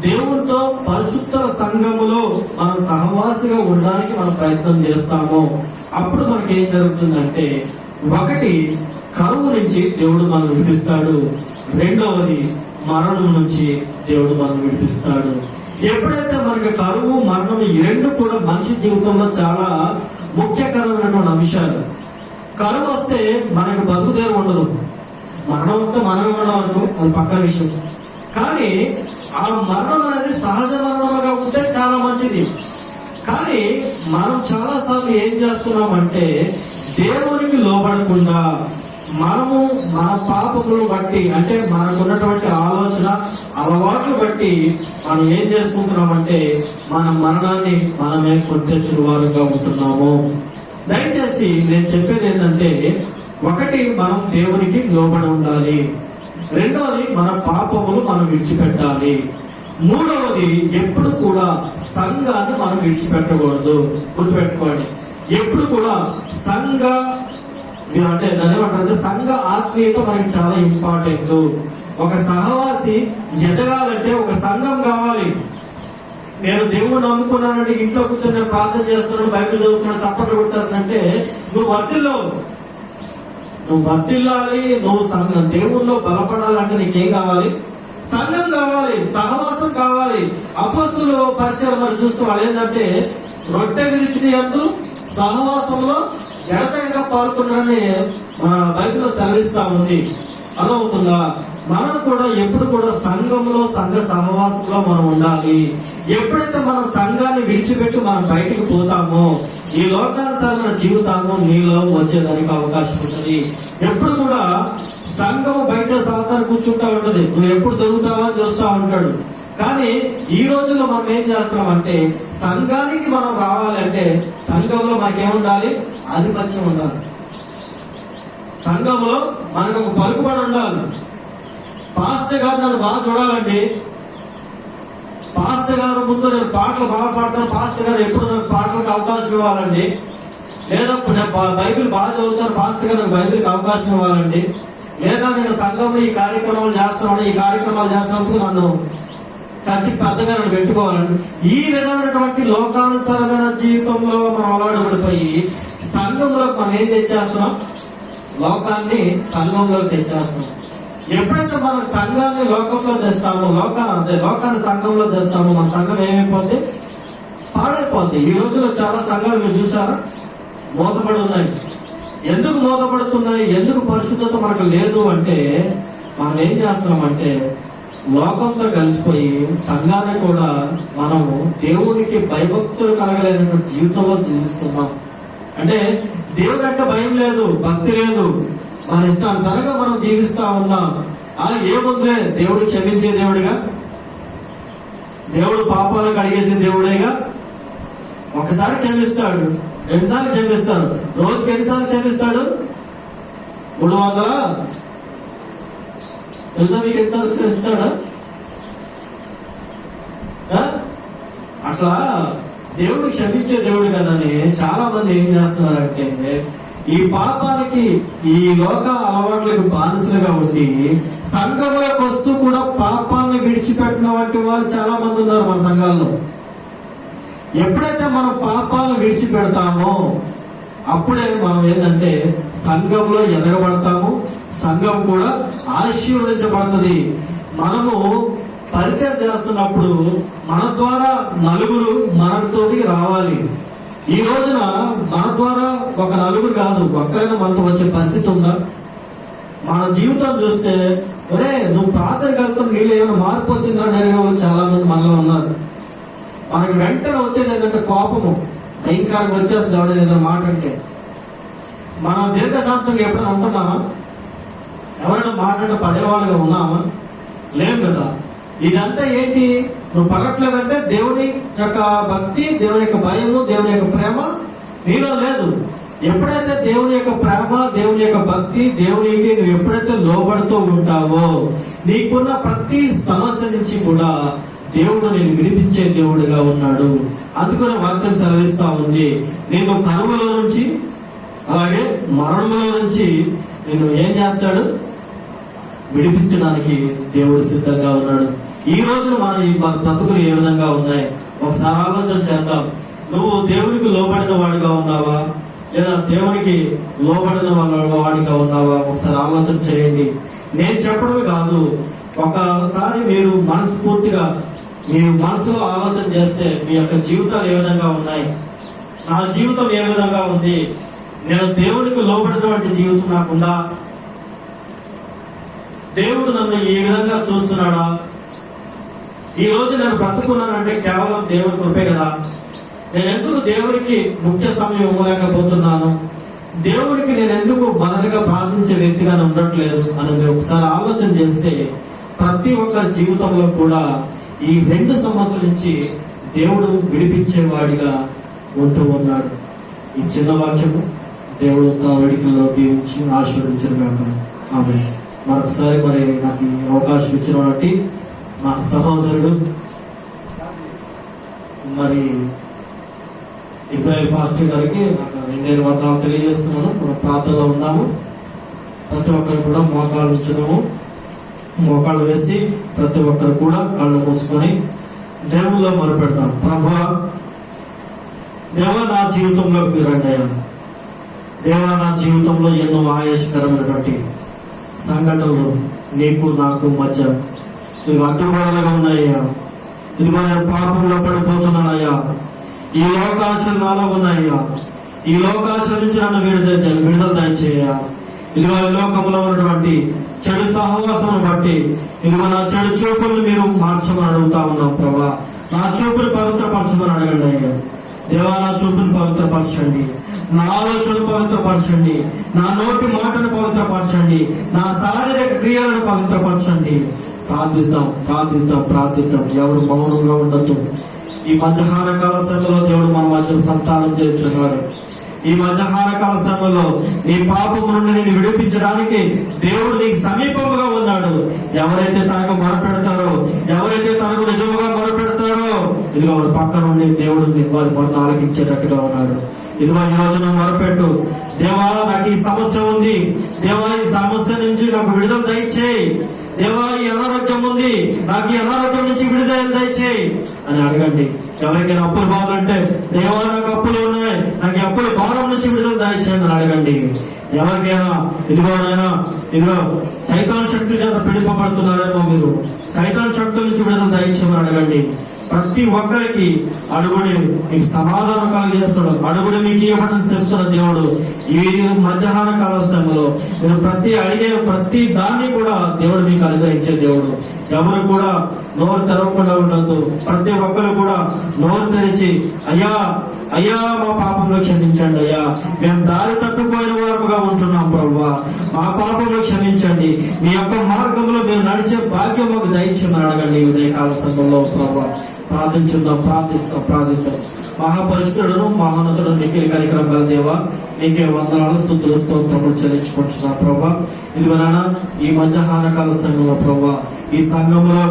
దేవునితో పరిశుద్ధ సంఘములో మనం సహవాసిగా ఉండడానికి మనం ప్రయత్నం చేస్తామో, అప్పుడు మనకి ఏం జరుగుతుందంటే, ఒకటి కరువు నుంచి దేవుడు మనం విడిపిస్తాడు, రెండవది మరణం నుంచి దేవుడు మనం విడిపిస్తాడు. ఎప్పుడైతే మనకి కరువు, మరణం ఈ రెండు కూడా మనిషి జీవితంలో చాలా ముఖ్యకరమైనటువంటి అంశాలు. కరువు వస్తే మనకు బతుకుదేరు ఉండదు, మరణం వస్తే మనం ఉండడం అనుకో, అది పక్కన విషయం. కానీ ఆ మరణం అనేది సహజ మరణంగా ఉంటే చాలా మంచిది. కానీ మనం చాలా సార్లు ఏం చేస్తున్నామంటే దేవునికి లోబడకుండా మనము మన పాపములు బట్టి, అంటే మనకున్నటువంటి ఆలోచన అలవాట్లు బట్టి మనం ఏం చేసుకుంటున్నామంటే మన మరణాన్ని మనమే కొట్టెచ్చిన వారుగా ఉంటున్నాము. దయచేసి నేను చెప్పేది ఏంటంటే, ఒకటి మనం దేవునికి లోబడి ఉండాలి, రెండవది మన పాపములు మనం విడిచిపెట్టాలి, మూడవది ఎప్పుడు కూడా సంఘాన్ని మనం విడిచిపెట్టకూడదు. గుర్తుపెట్టుకోండి, ఎప్పుడు కూడా అంటే దాని ఏమంటారంటే సంఘ ఆత్మీయత మనకి చాలా ఇంపార్టెంట్. ఒక సహవాసి ఎదగాలంటే ఒక సంఘం కావాలి. నేను దేవుడు నమ్ముకున్నానంటే ఇంట్లో కూర్చొని నేను ప్రార్థన చేస్తున్నాను, బైబిల్ చదువుతున్నాను, చప్పట్లు కొట్టాల్సినంటే నువ్వు వర్తిల్లాలి. నువ్వు సంఘం దేవుల్లో బలపడాలంటే నీకేం కావాలి? సంఘం కావాలి, సహవాసం కావాలి. అపోస్తులు పరిచయం మరి చూస్తే వాళ్ళు ఏంటంటే రొట్టె విరిచిన యందు సహవాసంలో ఎడతెగక పాల్గొన్నారని మన బైబిల్లో సెలవిస్తా ఉంది. అర్థమవుతుందా? మనం కూడా ఎప్పుడు కూడా సంఘంలో, సంఘ సహవాసంలో మనం ఉండాలి. ఎప్పుడైతే మనం సంఘాన్ని విడిచిపెట్టి మనం బయటికి పోతామో ఈ లోకానుసారమైన జీవితాన్ని నీలో వచ్చేదానికి అవకాశం ఉంటుంది. ఎప్పుడు కూడా సంఘము బయట సాధారణ కూర్చుంటా ఉంటది, నువ్వు ఎప్పుడు దొరుకుతావా అని చూస్తూ ఉంటాడు. కానీ ఈ రోజుల్లో మనం ఏం చేస్తున్నామంటే సంఘానికి మనం రావాలంటే సంఘంలో మనకేముండాలి? ఆధిపత్యం ఉండాలి. సంఘంలో మనకు ఒక పలుకుబడి ఉండాలి. పాస్టర్ గారు నన్ను బాగా చూడాలండి, పాస్టర్ గారు ముందు నేను పాటలు బాగా పాడతాను, పాస్టర్ గారు ఎప్పుడు నాకు పాటలకు అవకాశం ఇవ్వాలండి, లేదా నేను బైబిల్ బాగా చదువుతాను, పాస్టర్ గారు నాకు బైబిల్కి అవకాశం ఇవ్వాలండి, లేదా నేను సంఘంలో ఈ కార్యక్రమాలు చేస్తున్నాను, ఈ కార్యక్రమాలు చేస్తున్నందుకు నన్ను చర్చికి పెద్దగా నన్ను పెట్టుకోవాలండి. ఈ విధమైనటువంటి లోకానుసరమైన జీవితంలో మనం అలవాటు పడిపోయి సంఘంలో మనం ఏం తెచ్చేస్తున్నాం? లోకాన్ని సంఘంలోకి తెచ్చేస్తున్నాం. ఎప్పుడైతే మన సంఘాన్ని లోకంలో తెస్తామో, లోకాన్ని సంఘంలో తెస్తామో, మన సంఘం ఏమైపోద్ది? పాడైపోద్ది. ఈ రోజుల్లో చాలా సంఘాలు మీరు చూసారా మూతపడి ఉన్నాయి. ఎందుకు మూతపడుతున్నాయి? ఎందుకు పరిశుద్ధత మనకు లేదు అంటే మనం ఏం చేస్తున్నామంటే లోకంతో కలిసిపోయి సంఘాన్ని కూడా మనము దేవునికి భయభక్తులు కలగలేనటువంటి జీవితంలో జీవిస్తున్నాం. అంటే దేవుడు అంటే భయం లేదు, భక్తి లేదు, మన ఇష్టానుసారంగా మనం జీవిస్తా ఉన్నాం. ఏముందిలే, దేవుడు క్షమించే దేవుడిగా, దేవుడు పాపాలను కడిగేసే దేవుడేగా. ఒకసారి క్షమిస్తాడు, రెండుసార్లు క్షమిస్తాడు. రోజుకి ఎన్నిసార్లు క్షమిస్తాడు? 300 తెలుసా మీకు? ఎన్నిసార్లు క్షమిస్తాడా? అట్లా దేవుడు క్షమించే దేవుడు కదని చాలా మంది ఏం చేస్తున్నారంటే ఈ పాపానికి, ఈ లోక అలవాట్లకు బానిసలుగా ఉండి సంఘంలోకి వస్తూ కూడా పాపాన్ని విడిచిపెట్టిన వంటి వాళ్ళు చాలా మంది ఉన్నారు మన సంఘాల్లో. ఎప్పుడైతే మనం పాపాలను విడిచిపెడతామో అప్పుడే మనం ఏంటంటే సంఘంలో ఎదగబడతాము, సంఘం కూడా ఆశీర్వదించబడుతుంది. మనము పరిచయం చేస్తున్నప్పుడు మన ద్వారా నలుగురు మనతోటి రావాలి. ఈ రోజున మన ద్వారా ఒక నలుగురు కాదు, ఒక్కరైనా మనతో వచ్చే పరిస్థితి ఉందా? మన జీవితం చూస్తే ఒరే నువ్వు ప్రార్థనకి వెళ్తావు, నీళ్ళు ఏమైనా మార్పు వచ్చిందా అనే వాళ్ళు చాలా మంది మనలో ఉన్నారు. మనకి వెంటనే వచ్చేది ఏంటంటే కోపము, భయంకరంగా వచ్చేస్తుంది ఎవడైనా ఏదైనా మాట అంటే. మనం దీర్ఘశాంతంగా ఎప్పుడైనా ఉంటున్నామా? ఎవరైనా మాట్లాడే పడేవాళ్ళుగా ఉన్నామా? లేం కదా. ఇదంతా ఏంటి? నువ్వు పడట్లేదంటే దేవుని యొక్క భక్తి, దేవుని యొక్క భయము, దేవుని యొక్క ప్రేమ నీలో లేదు. ఎప్పుడైతే దేవుని యొక్క ప్రేమ, దేవుని యొక్క భక్తి, దేవునికి నువ్వు ఎప్పుడైతే లోబడుతూ ఉంటావో నీకున్న ప్రతి సమస్య నుంచి కూడా దేవుడు నేను విడిపించే దేవుడిగా ఉన్నాడు. అందుకనే వాక్యం సెలవిస్తా ఉంది, నేను కనుమలో నుంచి అలాగే మరణంలో నుంచి నేను ఏం చేస్తాడు? విడిపించడానికి దేవుడు సిద్ధంగా ఉన్నాడు. ఈ రోజు మన బ్రతుకులు ఏ విధంగా ఉన్నాయి ఒకసారి ఆలోచన చేద్దాం. నువ్వు దేవునికి లోబడిన వాడిగా ఉన్నావా, లేదా దేవునికి లోబడిన వాడిగా ఉన్నావా? ఒకసారి ఆలోచన చేయండి. నేను చెప్పడమే కాదు, ఒకసారి మీరు మనస్ఫూర్తిగా మీరు మనసులో ఆలోచన చేస్తే మీ యొక్క జీవితాలు ఏ విధంగా ఉన్నాయి, నా జీవితం ఏ విధంగా ఉంది, నేను దేవునికి లోబడినటువంటి జీవితం నాకుందా, దేవుడు నన్ను ఏ విధంగా చూస్తున్నాడా? ఈ రోజు నేను బ్రతుకున్నానంటే కేవలం దేవుని కృపే కదా. నేను ఎందుకు దేవునికి ముఖ్య సమయం ఇవ్వలేకపోతున్నాను, దేవునికి నేను ఎందుకు మొదటగా ప్రార్థించే వ్యక్తిగా ఉండట్లేదు అని మీరు ఒకసారి ఆలోచన చేస్తే ప్రతి ఒక్కరి జీవితంలో కూడా ఈ 2 సంవత్సరాల నుంచి దేవుడు విడిపించేవాడిగా ఉంటూ ఉన్నాడు. ఈ చిన్న వాక్యము దేవుడు తన వేడుకల్లో దీవించి ఆశీర్వదించిన ఆమె. మరొకసారి నాకు అవకాశం ఇచ్చినటువంటి మా సహోదరుడు ఇజ్రాయెల్ పాస్టర్ గారికి నాకు 2 వందనాలు తెలియజేస్తున్నాను. మనం ప్రార్థనలో ఉన్నాము. ప్రతి ఒక్కరు కూడా మోకాళ్ళు ఉంచుదాము. మోకాళ్ళు వేసి ప్రతి ఒక్కరు కూడా కళ్ళు మూసుకొని దేవుల్లో మొరపెడతాం. ప్రభువా, దేవా నా జీవితంలోకి మీరు రండి అయ్యా. దేవా నా జీవితంలో ఎన్నో ఆయాసకరమైనటువంటి సంఘటనలు నీకు నాకు మధ్య ఇవి అడ్డుగోడలుగా ఉన్నాయ్యా. ఇదిగో నేను పాపంలో పడిపోతున్నానయ్యా. ఈ లోకాశలు నాలో ఉన్నాయ్యా. ఈ లోకాశల నుంచి నన్ను విడుదల దయచేయ. ఇదిగో ఈ లోకంలో ఉన్నటువంటి చెడు సహవాసం బట్టి ఇదిగో నా చెడు చూపులను మీరు మార్చమని అడుగుతా ఉన్నాం ప్రభా. నా చూపుని పవిత్రపరచమని అడగండి అయ్యా. దేవా నా చూపుని పవిత్రపరచండి, నా ఆలోచనలు పవిత్రపరచండి, నా నోటి మాటను పవిత్రపరచండి, నా శారీరక క్రియలను పవిత్రపరచండి. ప్రార్థిద్దాం. ఎవరు మౌనంగా ఉండొద్దు. ఈ మధ్యాహ్న కాల సమయంలో దేవుడు మన మధ్య సంచారం చేస్తున్నాడు. ఈ మధ్యాహ్న కాల సమయంలో నీ పాపం నుండి నేను విడిపించడానికి దేవుడు నీకు సమీపముగా ఉన్నాడు. ఎవరైతే తనకు మొరపెడతారో, ఎవరైతే తనకు నిజముగా మొరపెడతారో ఇదిగో వారి పక్క నుండి దేవుడు వారి మొన్న ఆలకించేటట్టుగా ఉన్నాడు. ఇదిగో ఈ రోజు నువ్వు మొరపెట్టు, దేవా నాకు ఈ సమస్య ఉంది, దేవా ఈ సమస్య నుంచి నాకు విడుదల దయచేయి, దేవా ఈ అనారోగ్యం ఉంది, నాకు ఈ అనారోగ్యం నుంచి విడుదల దయచేయి అని అడగండి. ఎవరికైనా అప్పులు బాధలుంటే, దేవా నాకు అప్పులు ఉన్నాయి, నాకు ఈ అప్పుల భారం నుంచి విడుదల దయచేయండి అని అడగండి. ఎవరికైనా ఇదిగో సైతాన్ శక్తుల చేత పిలుపబడుతున్నారేమో, మీరు సైతాన్ శక్తుల నుంచి విడుదల దయచేయమని అడగండి. ప్రతి ఒక్కరికి అడుగుడి మీకు సమాధానం కలిగజేస్తాడు. అడుగుడి మీకు ఇవ్వడం చెప్తున్న దేవుడు. ఈ మధ్యాహ్న కాల సమయంలో మీరు అడిగే ప్రతి దాన్ని కూడా దేవుడు మీకు అనుగ్రహించే దేవుడు. ఎవరు కూడా నోరు తెరవకుండా ఉండద్దు. ప్రతి ఒక్కరు కూడా నోరు తెరిచి, అయ్యా అయ్యా మా పాపంలో క్షమించండి, అయ్యా మేము దారి తప్పిపోయిన వారుగా ఉంటున్నాం ప్రభువా, మా పాపంలో క్షమించండి, మీ యొక్క మార్గంలో మేము నడిచే భాగ్యం మాకు దయచేయమని అడగండి. ఉదయకాల సమయంలో ప్రభువా ప్రార్థిస్తాం. మహాపరిశుద్ధుడును మహానతుడు మిక్కిలి కనికరం గల దేవా, నీకే వందనాలు స్తుతులు స్తోత్రములు చెల్లించుకుంటున్నా ప్రభా. ఇదిగో నాన్న ఈ మధ్యాహ్న కాల సమయంలో ప్రభా ఈ సంఘంలో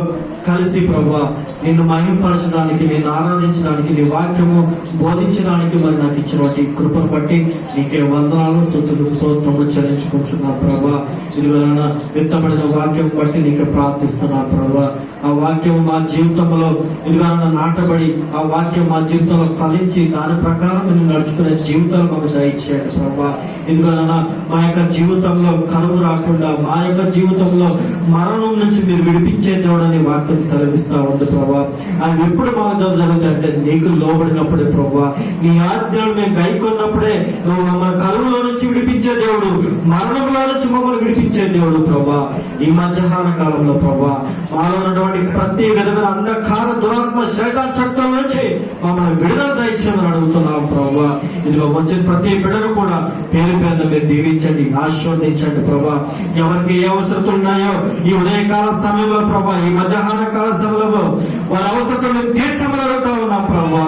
కలిసి ప్రభా నిన్ను మహింపరచడానికి, నిన్ను ఆరాధించడానికి, నీ వాక్యము బోధించడానికి మరి నాకు ఇచ్చినటువంటి కృపను బట్టి నీకే వందనాలు స్తుతులు స్తోత్రములు చెల్లించుకుంటున్నా ప్రభా. ఇదిగోనా విత్తబడిన వాక్యం బట్టి నీకే ప్రార్థిస్తున్నా ప్రభా. ఆ వాక్యం మా జీవితంలో ఇదిగోనా నాటబడి, ఆ వాక్యం మా జీవితంలో ఫలించి దాని ప్రకారం నేను నడుచుకునే జీవితాలు మాకు దయచేయండి ప్రభా. ఇదిగోనా మా యొక్క జీవితంలో కరువు రాకుండా, మా యొక్క జీవితంలో మరణం నుంచి మీరు విడిపించే దేవుడని వాక్యం సెలవిస్తా ఉంది ప్రభా. అవి ఎప్పుడు మాకు జరుగుతాయంటే నీకు లోబడినప్పుడే ప్రభా, నీ ఆజ్ఞలు మేము గైకొన్నప్పుడే నువ్వు మమ్మల్ని కరువులో నుంచి విడిపించే దేవుడు, మరణంలో నుంచి మమ్మల్ని విడిపించే దేవుడు ప్రభా. ఈ మధ్యాహ్న కాలంలో ప్రభా మాలో ఉన్నటువంటి ప్రతి విధమైన అంధకార దురాత్మ శైతాన్ శక్తుల నుంచి మమ్మల్ని విడుదల దయచేయమని అడుగుతున్నాం ప్రభా. ఇదిగో వచ్చిన ప్రతి బిడ్డను కూడా పేరు పేరున మీరు దీవించండి, ఆశీర్వదించండి ప్రభా. ఎవరికి ఏ అవసరతలు ఉన్నాయో ఈ ఉదయకాల సమయంలో ప్రభా, ఈ మధ్యాహ్న కాల సమయంలో వారి అవసరతలు తీర్చమని అడుగుతా ఉన్నాం ప్రభా.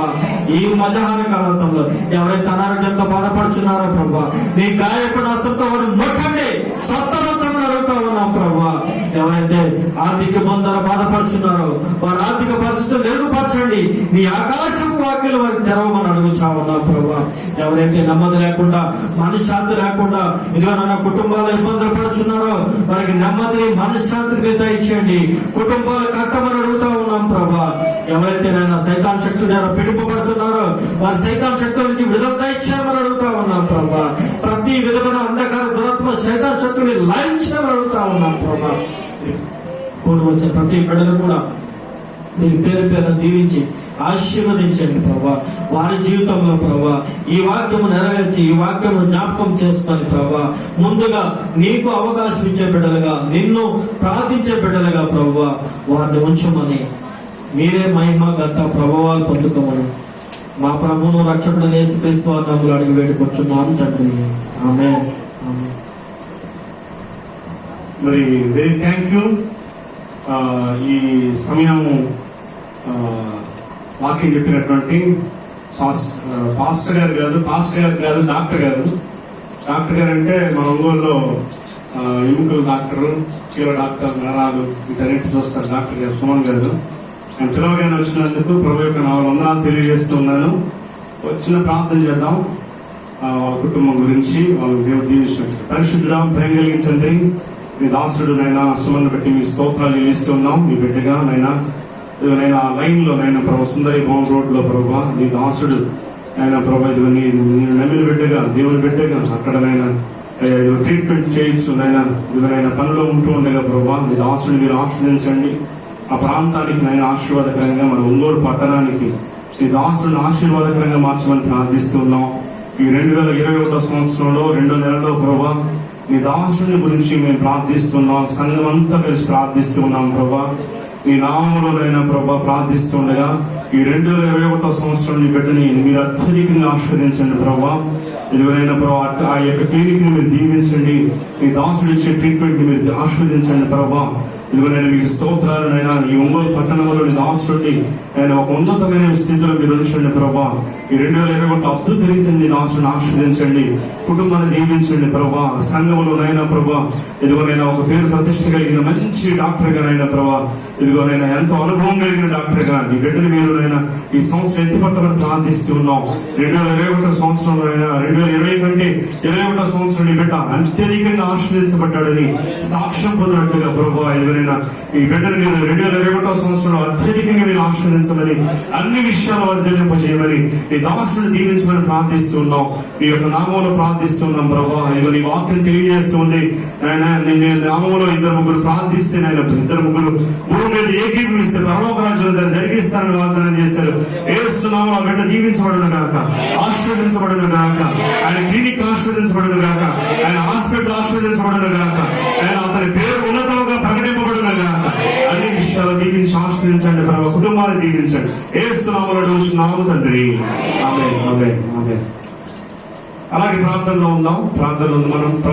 ఈ మధ్యాహ్న కాల సమయంలో ఎవరైతే అనారోగ్యంతో బాధపడుతున్నారో ప్రభా, నీ గాయపడిన హస్తంతో వారు నొక్కండి, స్వస్థపరచమని అడుగుతా ఉన్నాం ప్రభా. ఎవరైతే ఆర్థిక ఇబ్బందులు బాధపడుతున్నారో వారి ఆర్థిక పరిస్థితులు మెరుగుపరచండి, నీ ఆకాశం వాక్యలు వారికి తెరవమని అడుగుతా ఉన్నాం ప్రభా. ఎవరైతే నెమ్మది లేకుండా, మనశ్శాంతి లేకుండా ఇదిగో నా కుటుంబాలు ఇబ్బందులు పడుతున్నారో వారికి నెమ్మదిని మనశ్శాంతిని దయచేయండి, కుటుంబాలు కట్టమని అడుగుతా ఉన్నాం ప్రభా. ఎవరైతే నేను సైతాన్ శక్తుల ద్వారా పిలుపబడుతున్నారో వారి సైతాన్ శక్తుల నుంచి విడుదల దయచేయమని అడుగుతా ఉన్నాం ప్రభా. ప్రతి విధమైన అంధకార దురాత్మ సైతాన్ శక్తుల్ని లయించమని అడుగుతా ఉన్నాం ప్రభా. కూడి వచ్చిన ప్రతి బిడ్డను కూడా మీరు పేరు పేరు దీవించి ఆశీర్వదించండి ప్రభా. వారి జీవితంలో ప్రభా ఈ వాక్యము నెరవేర్చి, ఈ వాక్యము జ్ఞాపకం చేసుకొని ప్రభా ముందుగా నీకు అవకాశం ఇచ్చే బిడ్డలుగా, నిన్ను ప్రార్థించే బిడ్డలుగా ప్రభా వారిని ఉంచమని, మీరే మహిమ గత ప్రభావాలు పొందుకోమని మా ప్రభువును రక్షకుడు యేసుక్రీస్తు వారి నామములో అడిగి వేడుకొచ్చున్నాను తండ్రి, ఆమేన్. మరి వెరీ థ్యాంక్ యూ. ఈ సమయం వాక్యం చెప్పినటువంటి పాస్టర్ గారు కాదు డాక్టర్ గారు అంటే మా ఒంగోలులో ఎముకల డాక్టరు, కీలో డాక్టర్, నరాలు వీటన్నిటి చూస్తారు డాక్టర్ గారు సుమన్ గారు. నేను పిలవగానే వచ్చినందుకు ప్రభు యొక్క నా వందనాలు తెలియజేస్తున్నాను. వచ్చిన ప్రార్థన చేద్దాం వాళ్ళ కుటుంబం గురించి, వాళ్ళ దేవుడు దీవించినట్టు. పరిశుద్ధుడా, ప్రేమ కలిగించండి. మీ దాసుడు నైనా సుమన్ బట్టి మీ స్తోత్రాలు చెల్లిస్తున్నాం. మీ బిడ్డగా నైనా లైన్ లో నైనా ప్రభు సుందరి భవన్ రోడ్ లో ప్రభా నీ దాసుడు నైనా ప్రభా ఇదిగో నేను నమ్మిన బిడ్డగా, దేవుని బిడ్డగా అక్కడనైనా ట్రీట్మెంట్ చేయొచ్చు నైనా ఇదిగోనైనా పనిలో ఉంటూ ఉండగా ప్రభా నీ దాసుడు మీరు ఆశ్రయించండి. ఆ ప్రాంతానికి నైనా ఆశీర్వాదకరంగా, మన ఒంగోలు పట్టణానికి నీ దాసుడిని ఆశీర్వాదకరంగా మార్చమని ప్రార్థిస్తున్నాం. ఈ 2021 సంవత్సరంలో 2వ నెలలో ప్రభా నీ దాసుని గురించి మేము ప్రార్థిస్తున్నాం. సంఘం అంతా కలిసి ప్రార్థిస్తున్నాం ప్రభా. నీ నామములోనైనా ప్రభా ప్రార్థిస్తుండగా ఈ 2021 సంవత్సరం నీ బిడ్డని మీరు అత్యధికంగా ఆస్వాదించండి ప్రభా. ఇదివరైనా ప్రభా ఆ యొక్క క్లినిక్ ని మీరు దీవించండి. నీ దాసుడు ఇచ్చే ట్రీట్మెంట్ ని మీరు ఆస్వాదించండి ప్రభా. ఇదిగో నేను మీకు స్తోత్రాలు నైనా ఈ ఒంగోలు పట్టణంలో నీ దాసుడి నేను ఒక ఉన్నతమైన స్థితిలో మీరు ఉంచండి ప్రభా. ఈ 2021 అద్భుత రీతిని నీ దాసుని ఆశీర్వదించండి, కుటుంబాన్ని దీవించండి ప్రభా. సంఘంలో నైనా ప్రభా ఇదిగోనైనా ఒక పేరు ప్రతిష్ట కలిగిన మంచి డాక్టర్ గానైనా ప్రభా, ఇదిగోనైనా ఎంతో అనుభవం కలిగిన డాక్టర్ గా ఈ బిడ్డను మీరు నైనా ఈ సంవత్సరం ఎత్తిపట్టమని ప్రార్థిస్తూ ఉన్నాం. 2021 సంవత్సరంలో అయినా 2020 కంటే 21 సంవత్సరం ఈ బిడ్డ అత్యధికంగా ఆశీర్వదించబడ్డాడని సాక్ష్యం పొందినట్లుగా ప్రభా, ఇదిగోనైనా ఈ బిడ్డను మీరు 2021 సంవత్సరంలో అత్యధికంగా మీరు ఆశీర్వదించమని, అన్ని విషయాలు వర్ధిల్లింపజేయమని, నీ దాసుని దీవించమని ప్రార్థిస్తూ ఉన్నాం. మీ యొక్క నామంలో ప్రార్థిస్తున్నాం ప్రభా. ఇదిగో నీ వాక్యం తెలియజేస్తూ ఉంది నాయన, నేను నామంలో 2-3 ప్రార్థిస్తే నాయన 2-3 భూమి మీద ఏకీభవిస్తే పరలోక రాజ్యం జరిగిస్తానని వాగ్దానం చేశారు. యేసు నామములో ఆ బిడ్డ దీవించబడును గాక, ఆశీర్వదించబడును గాక, ఆయన క్లినిక్ ఆశీర్వదించబడును గాక, ఆయన హాస్పిటల్ ఆశీర్వదించబడును గాక, ఆయన అతని పేరు ఉన్నతంగా ప్రకటింపబడును గాక. అన్ని విషయాలు దీవించి ఆశీర్వదించండి ప్రభు, కుటుంబాన్ని దీవించండి. యేసు నామములో అడుగుచున్నాము తండ్రి, ఆమేన్ ఆమేన్ ఆమేన్. అలాగే ప్రార్థనలో ఉందాం. ప్రార్థనలో మనం